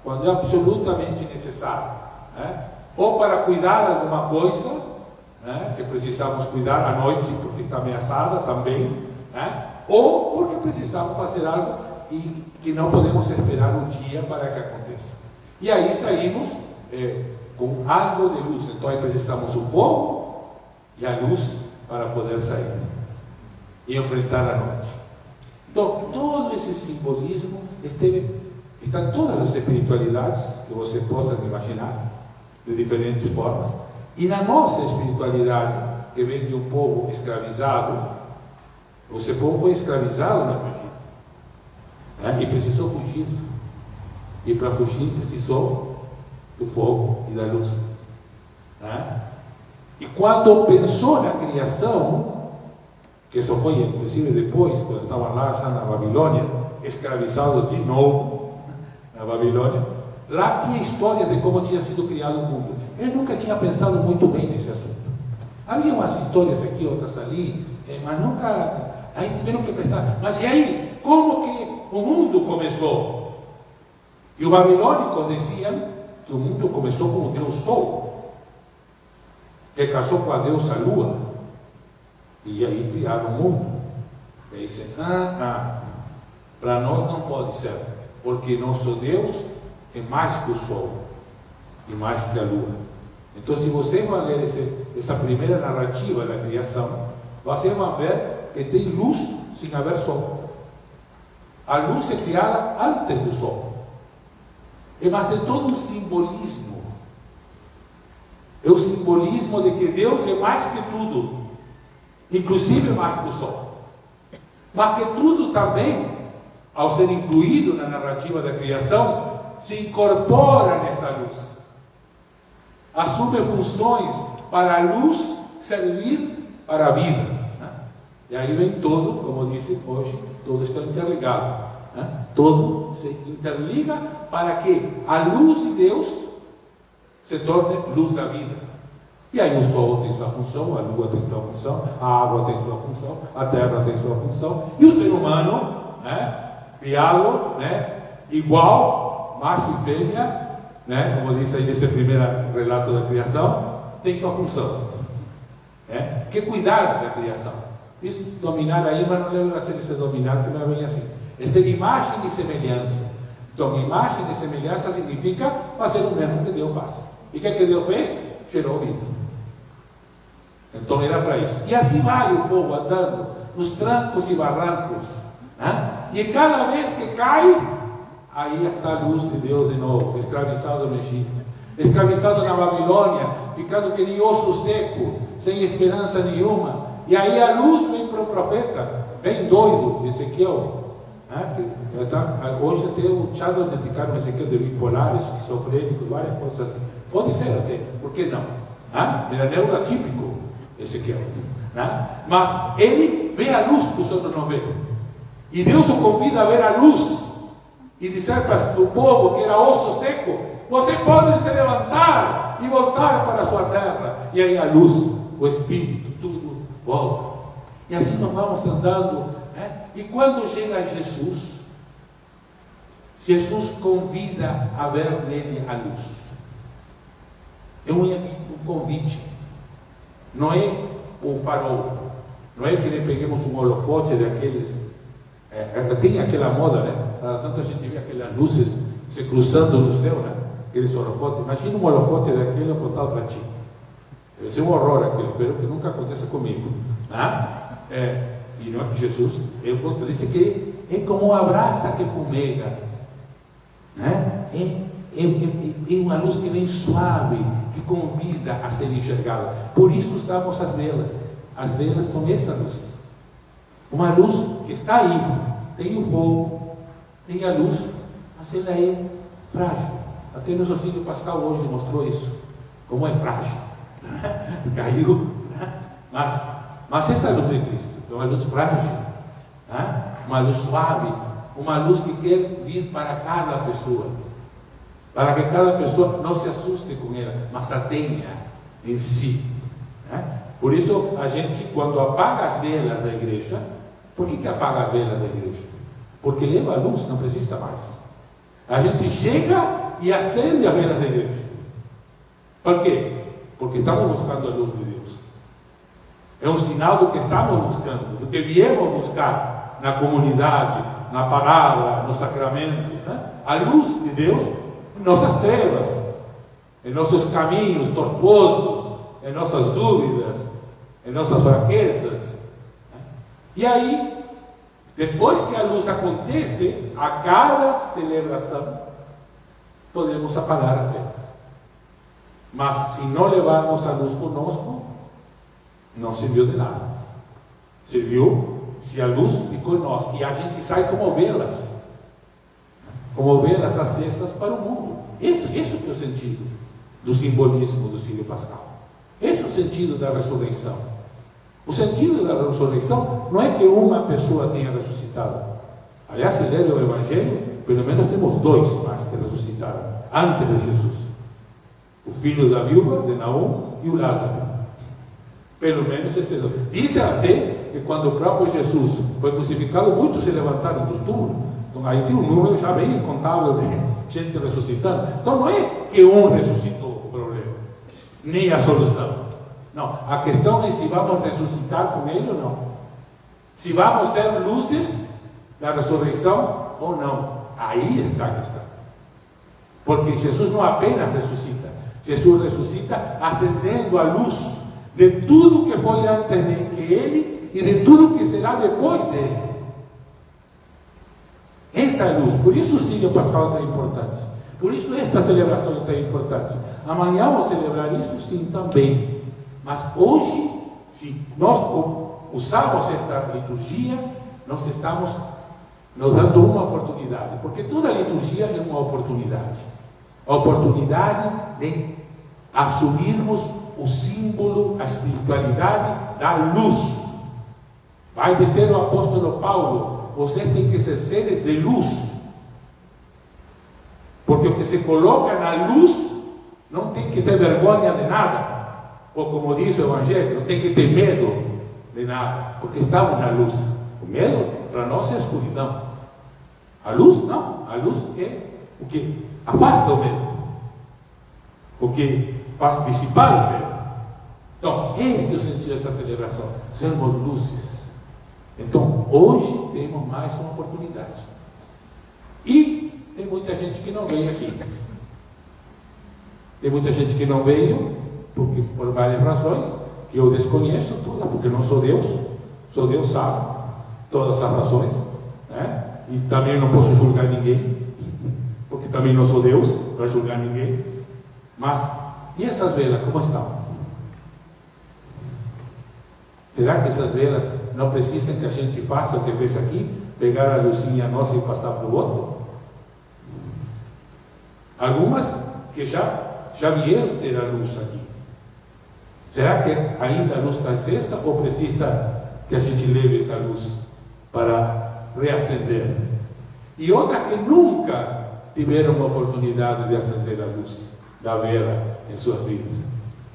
Speaker 2: quando é absolutamente necessário, né? Ou para cuidar de alguma coisa, né? Que precisamos cuidar à noite porque está ameaçada também, né? Ou porque precisamos fazer algo e que não podemos esperar o dia para que aconteça. E aí saímos com algo de luz. Então aí precisamos o fogo e a luz para poder sair e enfrentar a noite. Então todo esse simbolismo está em todas as espiritualidades que você possa imaginar, de diferentes formas. E na nossa espiritualidade, que vem de um povo escravizado, esse povo foi escravizado na Egito, né? E precisou fugir. E para fugir precisou do fogo e da luz, né? E quando pensou na criação, que isso foi inclusive depois, quando estavam lá já na Babilônia, escravizados de novo na Babilônia, lá tinha história de como tinha sido criado o mundo. Ele nunca tinha pensado muito bem nesse assunto. Havia umas histórias aqui, outras ali, mas nunca. Aí tiveram que prestar. Mas e aí? Como que o mundo começou? E os babilônicos diziam que o mundo começou com o Deus Sol, que casou com a deusa Lua, e aí criaram o mundo. E aí dizem, para nós não pode ser, porque nosso Deus é mais que o Sol e mais que a Lua. Então, se você vai ler essa primeira narrativa da criação, você vai ver que tem luz sem haver Sol. A luz é criada antes do Sol. Mas é todo um simbolismo. É o simbolismo de que Deus é mais que tudo, inclusive mais que o Sol. Mas que tudo também, ao ser incluído na narrativa da criação, se incorpora nessa luz. Assume funções para a luz servir para a vida, né? E aí vem todo, como disse hoje, todo está interligado, né? Todo se interliga para que a luz de Deus se torne luz da vida. E aí o sol tem sua função, a lua tem sua função, a água tem sua função, a terra tem sua função, e o ser humano, né? Criado, né? Igual, macho e fêmea, né? Como disse aí nesse primeiro relato da criação, tem sua função, né? Que cuidar da criação. Isso, dominar aí, mas não leva a ser esse dominar, que não é bem assim. É ser imagem e semelhança. Então, imagem e semelhança significa fazer o mesmo que Deus faz. E o que Deus fez? Gerou vida. Então era para isso. E assim vai o povo andando nos trancos e barrancos, né? E cada vez que cai, aí está a luz de Deus de novo, escravizado no Egito, escravizado na Babilônia, ficando que nem osso seco, sem esperança nenhuma. E aí a luz vem para o profeta, bem doido, Ezequiel, Hoje até o chá diagnosticaram não sei o que de bipolar, esquizofrênico, várias coisas assim. Pode ser até, por que não? Era neuroatípico Ezequiel. Mas ele vê a luz que os outros não veem. E Deus o convida a ver a luz e dizer para o povo que era osso seco: você pode se levantar e voltar para a sua terra. E aí a luz, o Espírito, tudo volta. E assim nós vamos andando. E quando chega Jesus, Jesus convida a ver nele a luz. É um convite. Não é o farol. Não é que nem peguemos um holofote daqueles. Tem aquela moda, né? Tanto a gente vê aquelas luzes se cruzando no céu, né? Aqueles holofotes. Imagina um holofote daquele apontado para ti. Deve ser um horror aquilo. Espero que nunca aconteça comigo. E não é Jesus. Ele disse que é como uma brasa que fumega. É uma luz que vem suave, que convida a ser enxergada. Por isso usamos as velas. As velas são essa luz. Uma luz que está aí, tem o fogo, tem a luz, mas ela é frágil. Até nosso filho Pascal hoje mostrou isso, como é frágil. Caiu, mas essa é a luz de Cristo, é uma luz frágil, uma luz suave, uma luz que quer vir para cada pessoa, para que cada pessoa não se assuste com ela, mas a tenha em si. Por isso, a gente, quando apaga as velas da igreja, por que apaga as velas da igreja? Porque leva a luz, não precisa mais. A gente chega e acende as velas da igreja. Por quê? Porque estamos buscando a luz de Deus. É um sinal do que estamos buscando, do que viemos buscar na comunidade, na palavra, nos sacramentos. A luz de Deus em nossas trevas, em nossos caminhos tortuosos, em nossas dúvidas, em nossas fraquezas. E aí, depois que a luz acontece, a cada celebração, podemos apagar as velas. Mas se não levarmos a luz conosco, não serviu de nada. Serviu se a luz ficou em nós e a gente sai como velas acesas para o mundo. Esse é o sentido do simbolismo do Sírio Pascal. Esse é o sentido da ressurreição. O sentido da ressurreição não é que uma pessoa tenha ressuscitado. Aliás, se ler o Evangelho, pelo menos temos dois mais que ressuscitaram antes de Jesus: o filho da viúva de Naum e o Lázaro. Pelo menos esses dois. Diz até que quando o próprio Jesus foi crucificado, muitos se levantaram dos túmulos. Então aí tem um número já bem incontável de gente ressuscitando. Então não é que um ressuscitou o problema, nem a solução. Não, a questão é se vamos ressuscitar com ele ou não. Se vamos ser luzes da ressurreição ou não. Aí está a questão. Porque Jesus não apenas ressuscita, Jesus ressuscita acendendo a luz de tudo que foi antes de ele e de tudo que será depois dele. Essa é a luz. Por isso o Sírio Pascal é tão importante. Por isso esta celebração é tão importante. Amanhã vamos celebrar isso sim também. Mas hoje, se nós usamos esta liturgia, nós estamos nos dando uma oportunidade. Porque toda liturgia é uma oportunidade. A oportunidade de assumirmos o símbolo, a espiritualidade da luz. Vai dizer o apóstolo Paulo: vocês têm que ser seres de luz. Porque o que se coloca na luz não tem que ter vergonha de nada. Ou como diz o Evangelho, não tem que ter medo de nada. Porque estamos na luz. O medo para nós é a escuridão. A luz não. A luz é o que afasta o medo. O que faz dissipar o medo. Então, este é o sentido dessa celebração. Sermos luzes. Então, hoje temos mais uma oportunidade. E tem muita gente que não veio aqui. Tem muita gente que não veio porque, por várias razões que eu desconheço todas, porque não sou Deus. Deus sabe todas as razões, né? E também não posso julgar ninguém, porque também não sou Deus para julgar ninguém. Mas, e essas velas, como estão? Será que essas velas não precisam que a gente faça o que fez aqui? pegar a luzinha nossa e passar para o outro? Algumas que já vieram ter a luz aqui. Será que ainda a luz está acesa ou precisa que a gente leve essa luz para reacender? E outra que nunca tiveram a oportunidade de acender a luz da vela em suas vidas.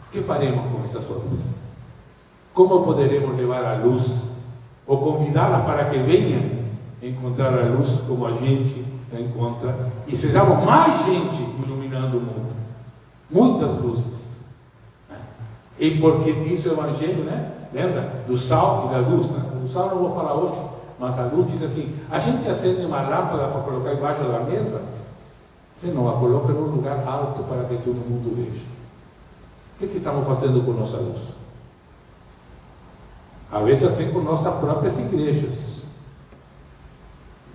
Speaker 2: O que faremos com essas outras? Como poderemos levar a luz ou convidá-las para que venham encontrar a luz como a gente a encontra e sejamos mais gente iluminando o mundo? Muitas luzes. E porque diz o Evangelho, né? Lembra? Do sal e da luz. Né? Do sal não vou falar hoje, mas a luz diz assim: a gente acende uma lâmpada para colocar embaixo da mesa, você não a coloca num lugar alto para que todo mundo veja. O que estamos fazendo com nossa luz? Às vezes até com nossas próprias igrejas.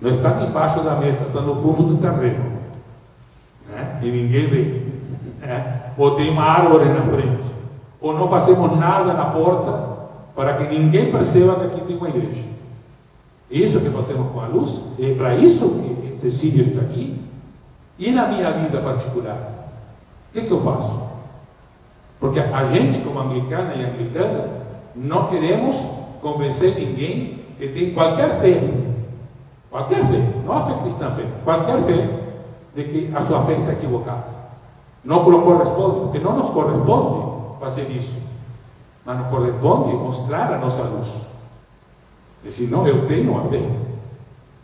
Speaker 2: Não está embaixo da mesa, está no fundo do terreno, né? E ninguém vê, né? Ou tem uma árvore na frente, ou não fazemos nada na porta para que ninguém perceba que aqui tem uma igreja. Isso que fazemos com a luz, é para isso que Cecília está aqui. E na minha vida particular, o que eu faço? Porque a gente, como anglicana e anglicana, não queremos convencer ninguém que tem qualquer fé, não a fé cristã, qualquer fé, de que a sua fé está equivocada. Não corresponde, porque não nos corresponde fazer isso, mas nos corresponde mostrar a nossa luz. Dizer, não, eu tenho a fé,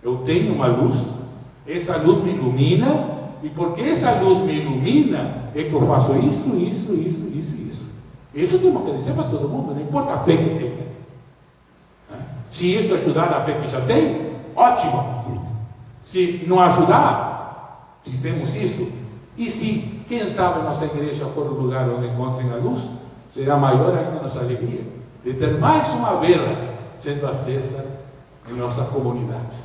Speaker 2: eu tenho uma luz, essa luz me ilumina, e porque essa luz me ilumina, é que eu faço isso. Isso temos que dizer para todo mundo, não importa a fé que tenha. Se isso ajudar a fé que já tem, ótimo. Se não ajudar, dizemos isso. E se, quem sabe, nossa igreja for o lugar onde encontrem a luz, será maior ainda nossa alegria de ter mais uma vela sendo acesa em nossas comunidades.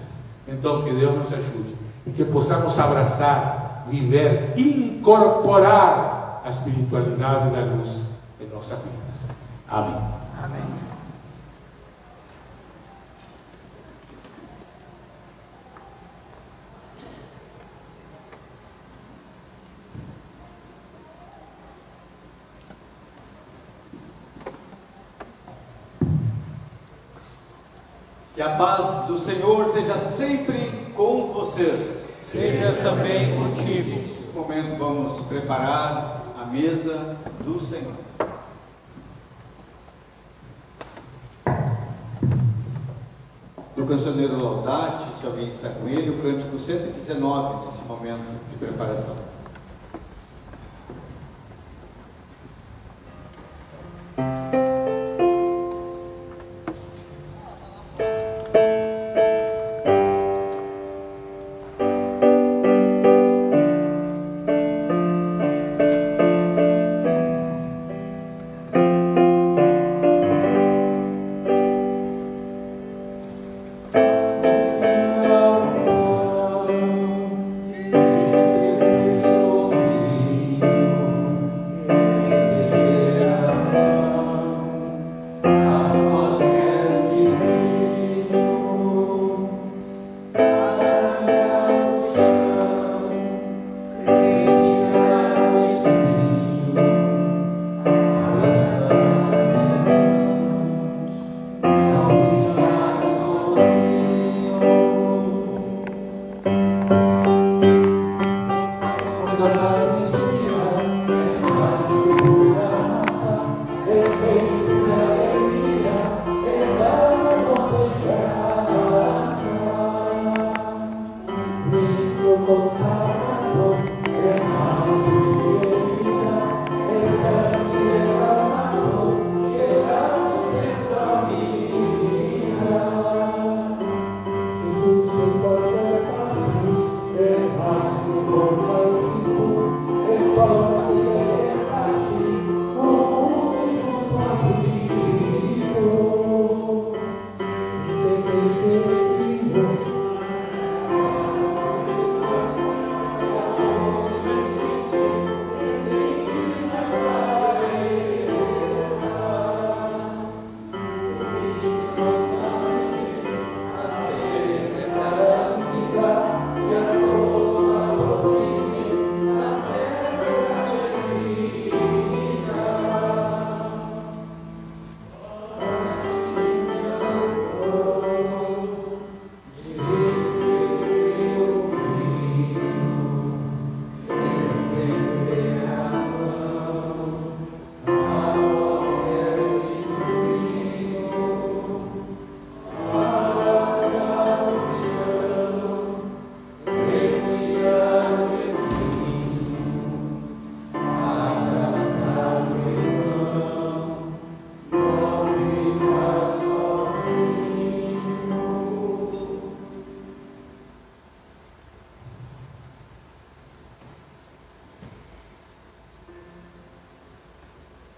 Speaker 2: Então, que Deus nos ajude e que possamos abraçar, viver, incorporar a espiritualidade da luz em nossas vidas. Amém. Amém.
Speaker 1: Que a paz do Senhor seja sempre com você.
Speaker 8: Seja também contigo.
Speaker 1: Neste momento vamos preparar a mesa do Senhor. Do cancioneiro Laudate, se alguém está com ele, o cântico 119, nesse momento de preparação.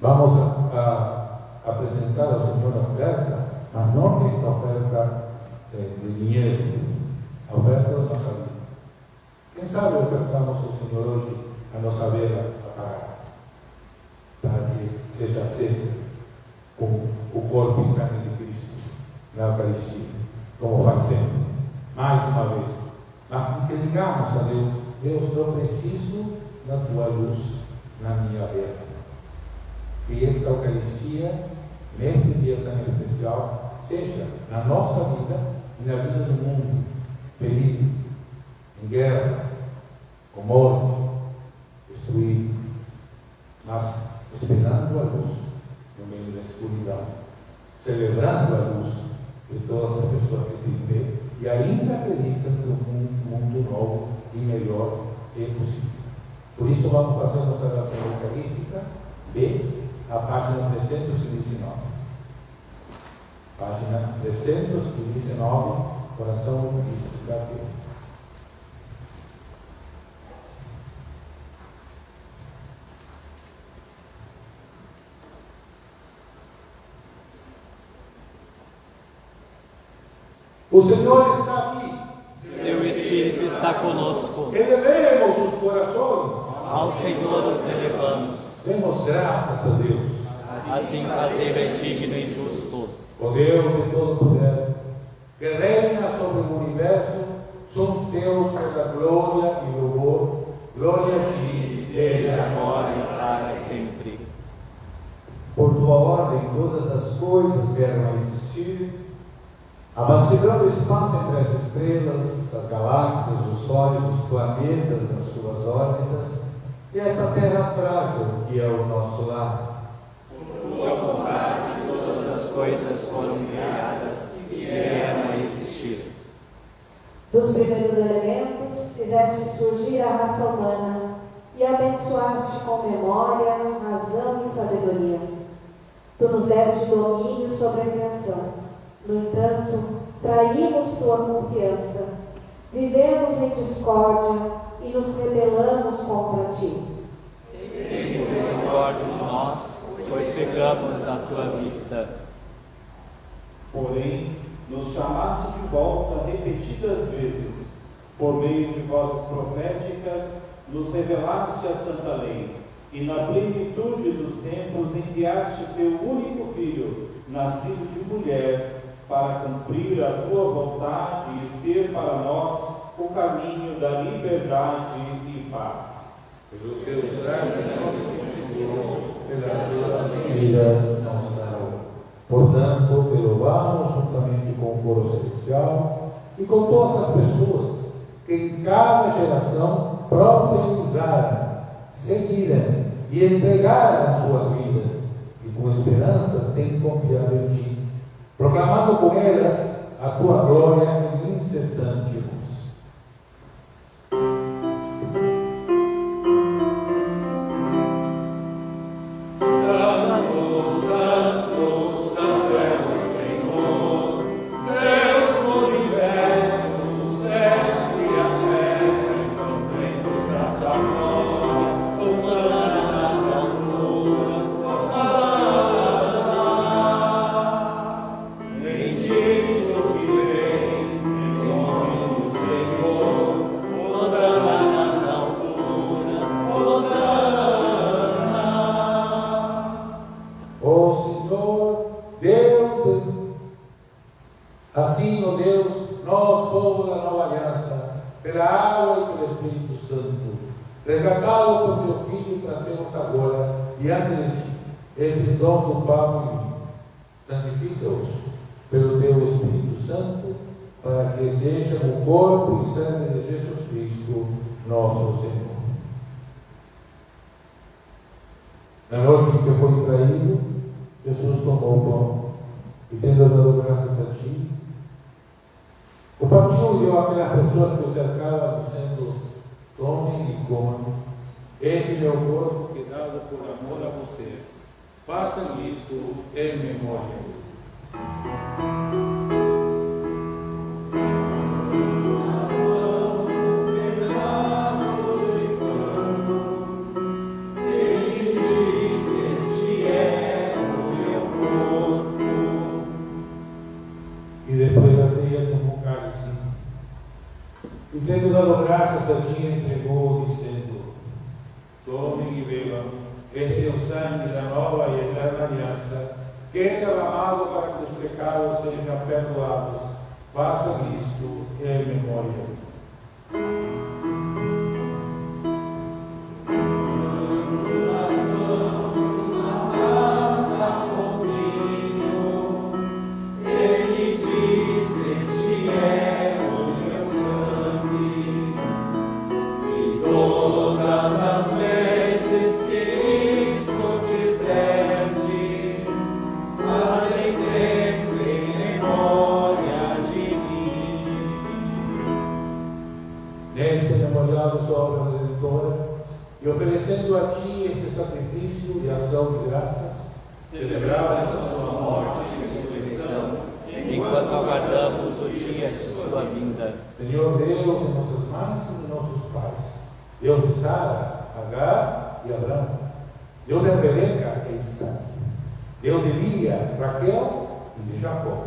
Speaker 2: Vamos a apresentar ao Senhor a oferta, mas não esta oferta de dinheiro, a oferta da nossa vida. Quem sabe ofertamos ao Senhor hoje a nossa vela apagada, para que seja acesa com o corpo e sangue de Cristo na Eucaristia, como faz sempre, mais uma vez. Mas que digamos a Deus: Deus, eu preciso da tua luz na minha vela. Que esta Eucaristia, neste dia tão especial, seja na nossa vida e na vida do mundo ferido, em guerra, com morte, destruído, mas esperando a luz no meio da escuridão, celebrando a luz de todas as pessoas que têm fé e ainda acreditam que um mundo novo e melhor é possível. Por isso vamos fazer nossa oração eucarística B, a página 319. Página 319, oração eucarística B. O Senhor está aqui.
Speaker 8: Seu Espírito está conosco.
Speaker 2: Elevemos os corações.
Speaker 8: Ao Senhor os elevamos.
Speaker 2: Demos graças a Deus.
Speaker 8: Assim fazer é digno e justo.
Speaker 2: O Deus de todo poder, que reina sobre o universo, somos teus pela glória e louvor. Glória a ti, desde agora e para sempre.
Speaker 16: Por tua ordem, todas as coisas vieram a existir, abastecendo o espaço entre as estrelas, as galáxias, os sóis, os planetas nas suas órbitas, e essa terra frágil que é o nosso lar.
Speaker 8: Por tua vontade, todas as coisas foram criadas e vieram a existir.
Speaker 6: Dos primeiros elementos, fizeste surgir a raça humana e abençoaste com memória, razão e sabedoria. Tu nos deste domínio sobre a criação. No entanto, traímos tua confiança, vivemos em discórdia e nos rebelamos contra ti.
Speaker 8: Tem misericórdia de nós, pois pecamos à tua vista.
Speaker 4: Porém, nos chamaste de volta repetidas vezes, por meio de vozes proféticas, nos revelaste a santa lei, e na plenitude dos tempos enviaste teu único filho, nascido de mulher, para cumprir a tua vontade e ser para nós o caminho da liberdade e paz.
Speaker 2: Pelo seu sangue, pelas suas vidas não serão. Portanto, perdoamos juntamente com o coro celestial e com todas as pessoas que em cada geração profetizaram, seguiram e entregaram suas vidas e com esperança têm confiado em ti, proclamando com elas a tua glória incessante luz. Assim, ó Deus, nós, povo da nova aliança, pela água e pelo Espírito Santo, resgatado por teu Filho, trazemos agora diante de ti esses dons do pão e vinho. Santifica-os pelo teu Espírito Santo, para que sejam o corpo e sangue de Jesus Cristo, nosso Senhor. Na noite em que foi traído, Jesus tomou o pão e, tendo dado graças a ti, o partiu e deu àquelas pessoas que o cercavam, dizendo: tomem e comam, este é meu corpo que é dado por amor a vocês. Façam isto em memória de mim.
Speaker 15: Este é
Speaker 2: E tendo dado graças a ti, entregou, dizendo: tomem e bebam, este é o sangue da nova e eterna aliança, que é derramado para que os pecados sejam perdoados. Façam isto em memória. E oferecendo a ti este sacrifício e ação de graças, celebramos a sua morte e ressurreição,
Speaker 8: enquanto aguardamos o dia de sua vinda.
Speaker 2: Senhor Deus de nossas mães e de nossos pais, Deus de Sara, Agar e Abraão, Deus de Rebeca e Isaac, Deus de Lia, Raquel e de Jacó,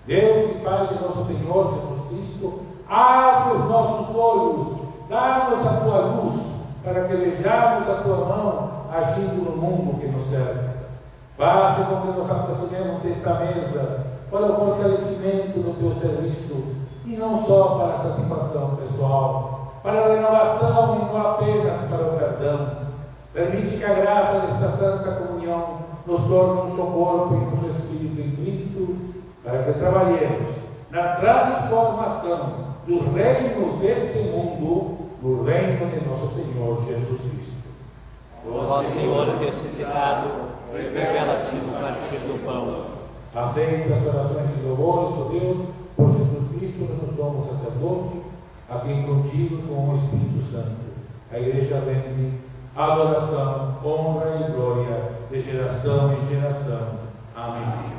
Speaker 2: Deus e Pai de nosso Senhor Jesus Cristo, abre os nossos olhos, dá-nos a tua luz, para que vejamos a tua mão agindo no mundo que nos serve. Basta com que nos aproximemos desta mesa para o fortalecimento do teu serviço, e não só para a satisfação pessoal, para a renovação e não apenas para o perdão. Permite que a graça desta Santa Comunhão nos torne um só corpo e um só Espírito em Cristo, para que trabalhemos na transformação dos reinos deste mundo no reino de nosso Senhor Jesus Cristo.
Speaker 8: Ó Senhor ressuscitado, revela-te no partir do pão.
Speaker 2: Aceita as orações e louvores, ó Deus, por Jesus Cristo, nosso sumo sacerdote, a quem contigo com o Espírito Santo a Igreja rende adoração, honra e glória de geração em geração. Amém.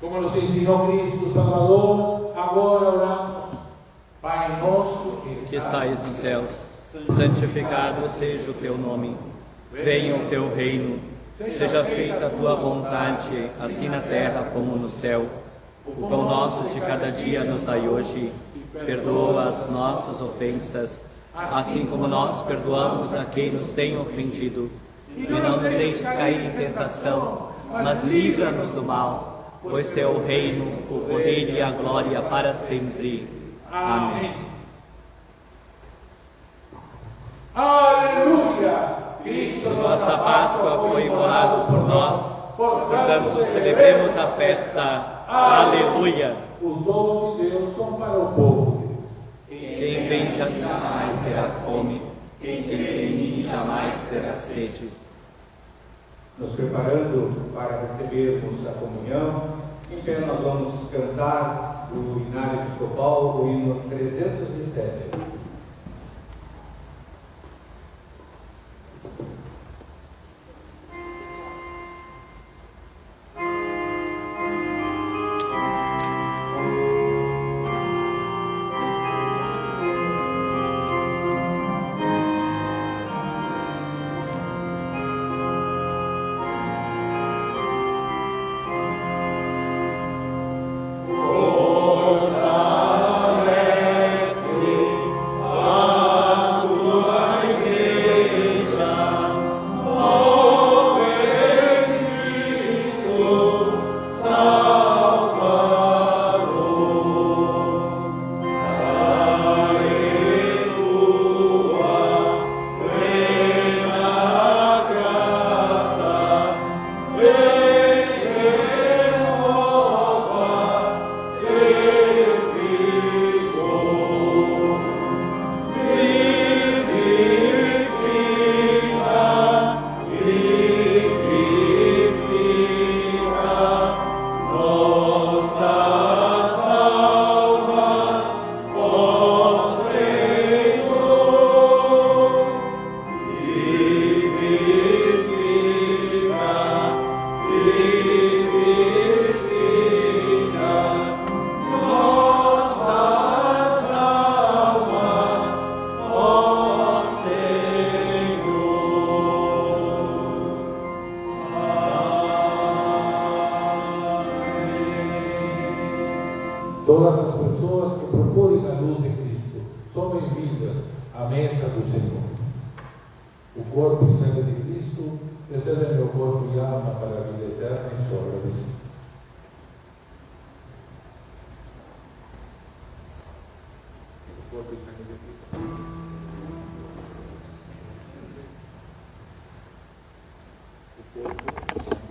Speaker 2: Como nos ensinou Cristo Salvador, agora oramos. Pai nosso
Speaker 8: que estais nos céus, santificado seja o teu nome. Venha o teu reino, seja feita a tua vontade, assim na terra como no céu. O pão nosso de cada dia nos dai hoje. Perdoa as nossas ofensas, assim como nós perdoamos a quem nos tem ofendido. E não nos deixes cair em tentação, mas livra-nos do mal. Pois teu é o reino, o poder e a glória para sempre. Amém.
Speaker 2: Aleluia!
Speaker 8: Cristo, nossa Páscoa foi imolado por nós, portanto celebremos a festa. Aleluia!
Speaker 2: Os dons de Deus são para o povo de Deus.
Speaker 8: Quem vem jamais terá fome, quem crê em mim jamais terá sede.
Speaker 16: Nos preparando para recebermos a comunhão, então nós vamos cantar do Inário Episcopal, o hino 307.
Speaker 2: Todas as pessoas que procurem a luz de Cristo são bem-vindas à mesa do Senhor. O corpo e sangue de Cristo recebe meu corpo e alma para a vida eterna e sobre a vida. O corpo e sangue de Cristo. O corpo e sangue de Cristo.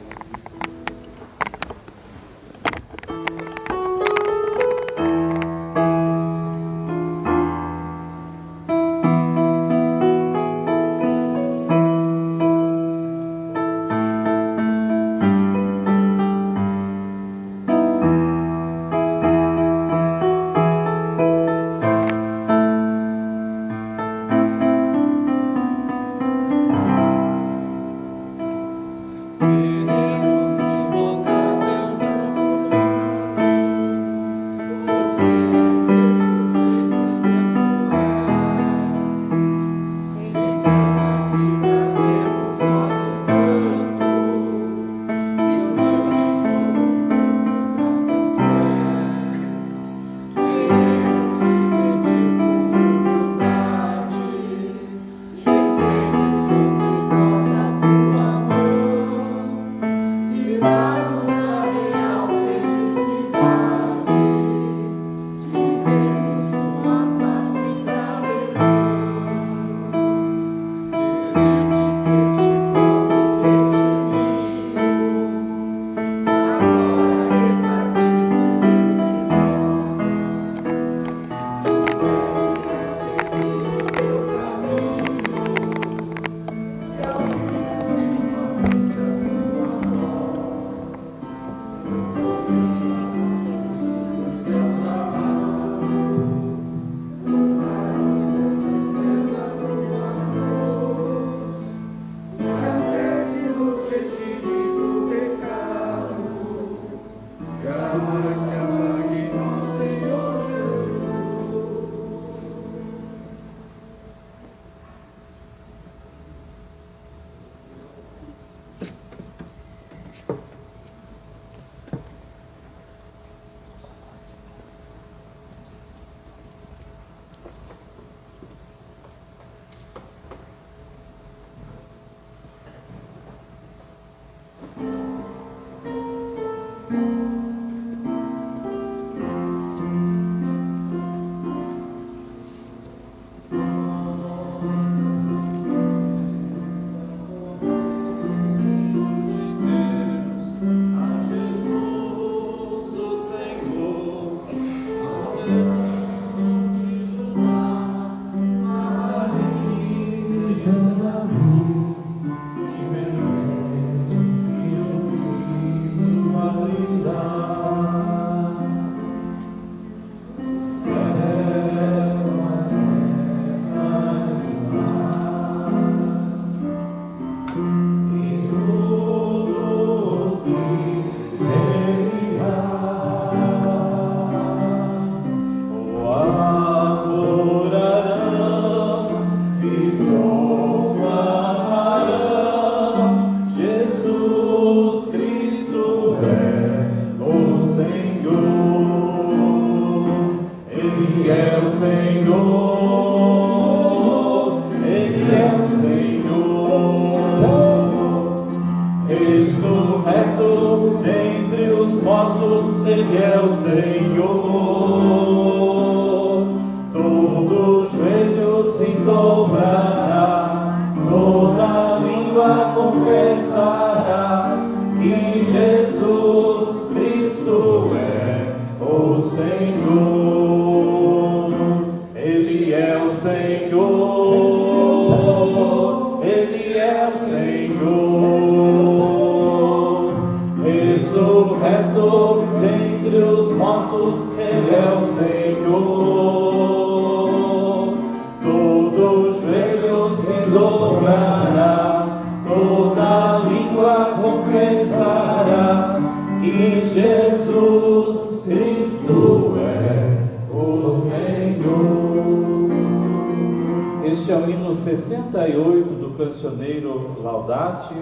Speaker 3: Este é o hino 68 do cancioneiro Laudate.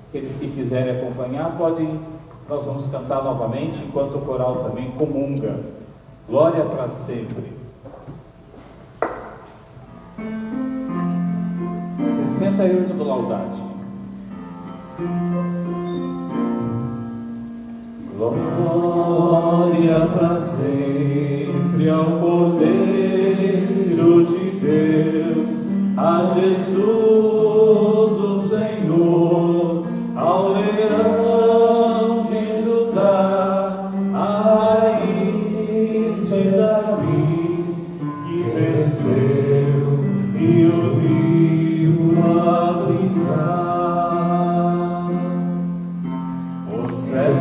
Speaker 3: Aqueles que quiserem acompanhar, nós vamos cantar novamente, enquanto o coral também comunga.
Speaker 4: glória para sempre. 68 do Laudate. Glória para sempre ao Cordeiro de Deus, a Jesus o Senhor, ao Leão de Judá, a raiz de Davi, que venceu e o rio abrirá. O céu,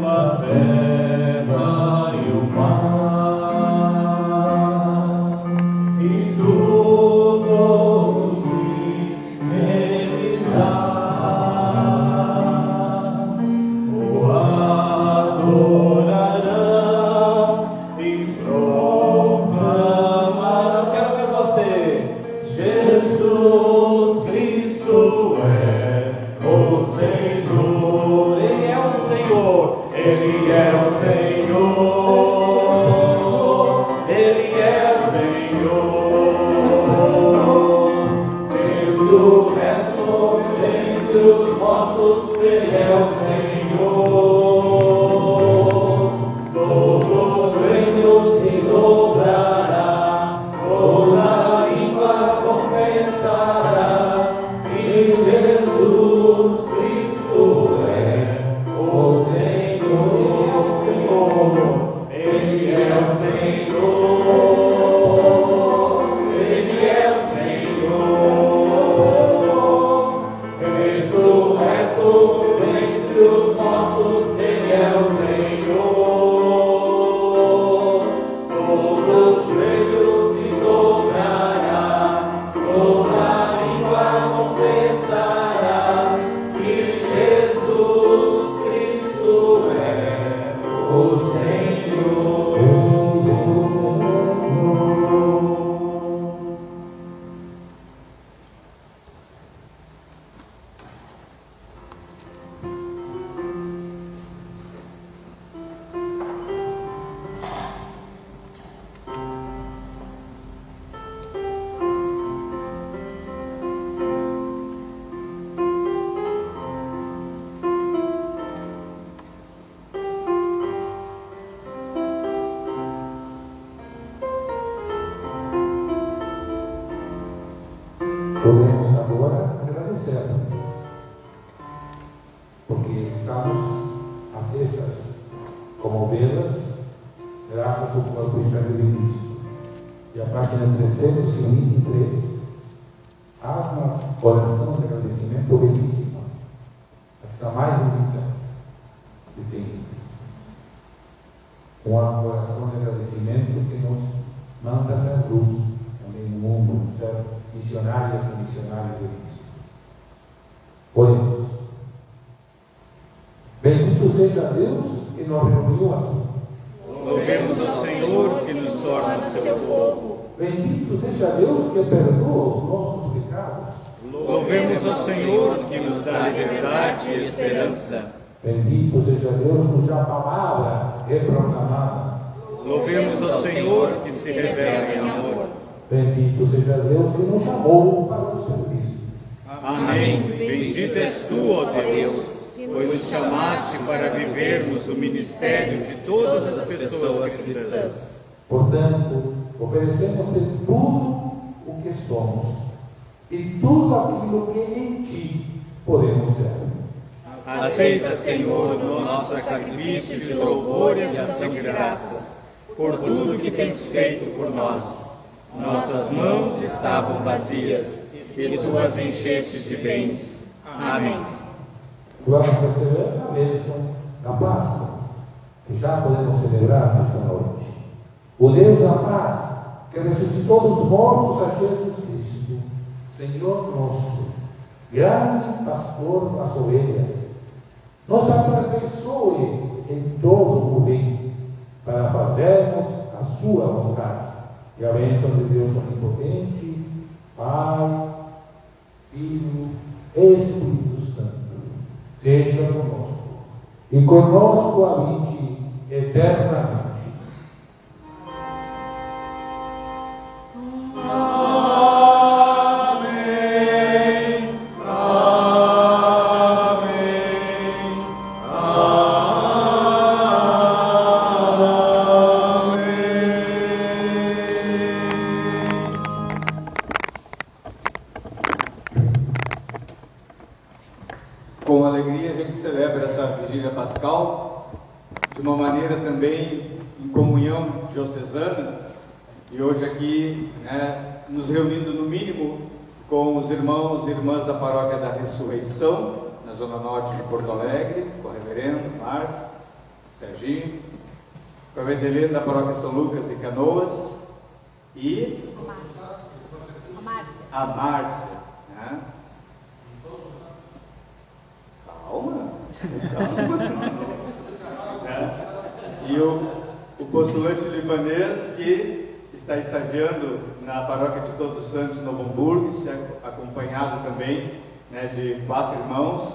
Speaker 4: a terra e o mar, e tudo que neles há, o adorarão e proclamarão. Quero ver você. Jesus Cristo é o Senhor. Ele é o Senhor. Ele é o Senhor. Ele é o Senhor. Ressurreto dentre os mortos, Ele é o Senhor. Todo joelho se dobrará, toda língua confessará que Jesus Cristo é o Senhor. Ele é o Senhor. Ele é o Senhor. Ressurreto dentre os mortos, Ele é o Senhor. Todo joelho se dobrará, toda língua confessará que Jesus Cristo é o Senhor.
Speaker 2: Podemos agora agradecer, porque estamos às cestas como ovelhas, graças ao corpo e sangue de Cristo. E a página 323 há uma oração de agradecimento belíssima, a mais bonita que tem. Uma oração de agradecimento que nos manda ser luz também no mundo, ser missionárias e missionários de Cristo. Oremos. Bendito seja Deus que nos reuniu aqui.
Speaker 8: Louvemos ao Senhor que nos torna seu povo.
Speaker 2: Bendito seja Deus que perdoa os nossos pecados.
Speaker 8: Louvemos ao Senhor que nos dá liberdade e esperança.
Speaker 2: Bendito seja Deus cuja palavra é proclamada.
Speaker 8: Louvemos ao Senhor que se revela em amor.
Speaker 2: Bendito seja Deus que nos chamou para o serviço.
Speaker 8: Amém. Bendito és tu, ó Deus, pois nos chamaste para vivermos o ministério de todas as pessoas cristãs.
Speaker 2: Portanto, oferecemos-te tudo o que somos e tudo aquilo que em ti podemos ser.
Speaker 8: Aceita, Senhor, o nosso sacrifício de louvor e ação de graças, por tudo que tens feito por nós. Nossas mãos estavam vazias, e tu as encheste de bens. Amém.
Speaker 2: Vamos receber a bênção da Páscoa, que já podemos celebrar nesta noite. O Deus da paz, que ressuscitou dos mortos a Jesus Cristo, Senhor nosso, grande pastor das ovelhas, nos aperfeiçoe em todo o bem, para fazermos a sua vontade. E a bênção de Deus Onipotente, Pai, Filho, Espírito Santo, seja conosco, e conosco habite eternamente.
Speaker 9: alegria a gente celebra essa vigília pascal, de uma maneira também em comunhão diocesana, e hoje aqui, né, nos reunindo no mínimo com os irmãos e irmãs da Paróquia da Ressurreição, na Zona Norte de Porto Alegre, com o reverendo Marcos, Serginho, com a Vendelena da Paróquia São Lucas de Canoas e a Márcia, né? Calma. E o postulante libanês que está estagiando na Paróquia de Todos os Santos, Novo Hamburgo, acompanhado também, né, de 4 irmãos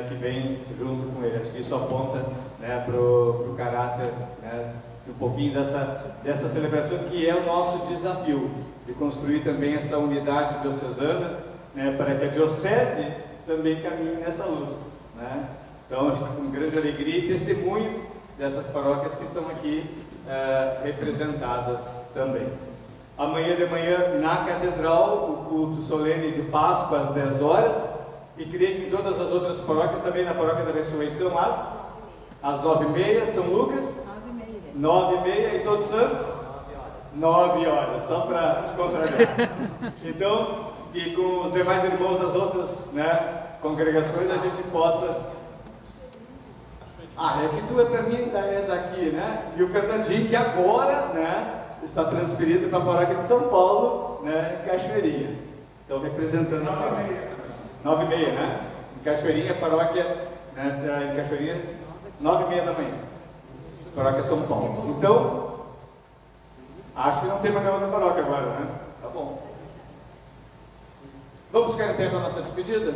Speaker 9: que vêm junto com ele. Acho que isso aponta, né, para o caráter, né, um pouquinho dessa celebração, que é o nosso desafio, de construir também essa unidade diocesana, né, para que a diocese também caminhe nessa luz, né? Então, acho que com grande alegria e testemunho dessas paróquias que estão aqui representadas também. Amanhã de manhã, na Catedral, o culto solene de Páscoa às 10 horas, e creio que em todas as outras paróquias, também na Paróquia da Ressurreição, às 9h30, São Lucas, 9h30 e Todos Santos, 9 horas, só para te contrariar. Então, e com os demais irmãos das outras, né, congregações, a gente possa... é que tu é para mim, é daqui, né? E o Fernandinho, que agora, né, está transferido para a Paróquia de São Paulo, né, em Cachoeirinha. Então, representando a paróquia. 9h30, né? Em Cachoeirinha, paróquia, né, em Cachoeirinha, 9h30 da manhã. Paróquia São Paulo. Então, acho que não tem mais nenhuma paróquia agora, né? Tá bom. Vamos ficar em pé para a nossa despedida?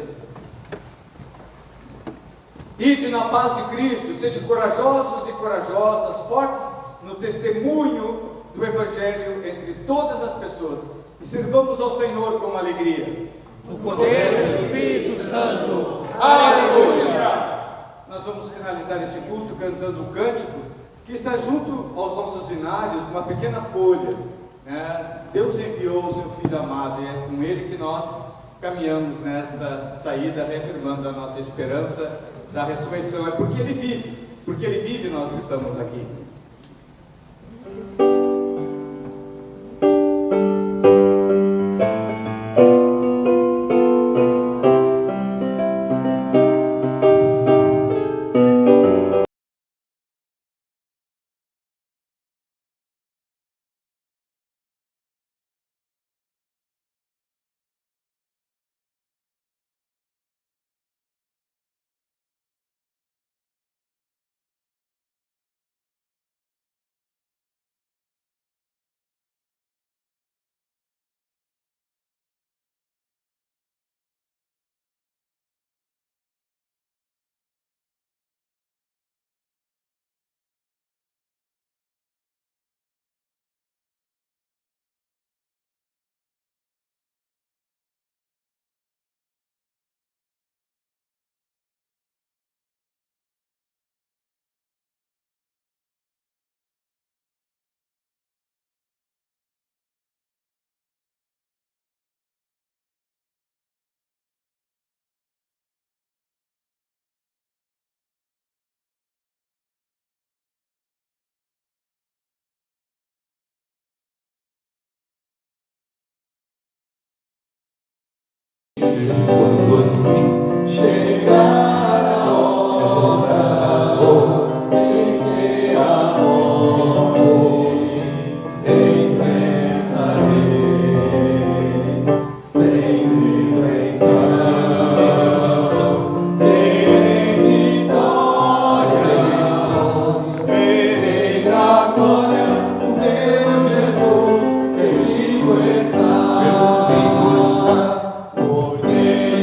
Speaker 9: Ide na paz de Cristo, sede corajosos e corajosas, fortes no testemunho do Evangelho entre todas as pessoas, e servamos ao Senhor com alegria.
Speaker 15: O poder do Espírito Santo.
Speaker 9: Aleluia! Nós vamos finalizar este culto cantando o cântico que está junto aos nossos inários, uma pequena folha, né? Deus enviou o seu Filho amado, e é com ele que nós caminhamos nesta saída, reafirmando a nossa esperança da ressurreição. É porque ele vive, nós estamos aqui.
Speaker 15: Quando chegar a hora, em que a morte enfrentarei, sempre gritando, terei vitória, verei na glória o meu Jesus, comigo está, porque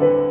Speaker 5: Amém.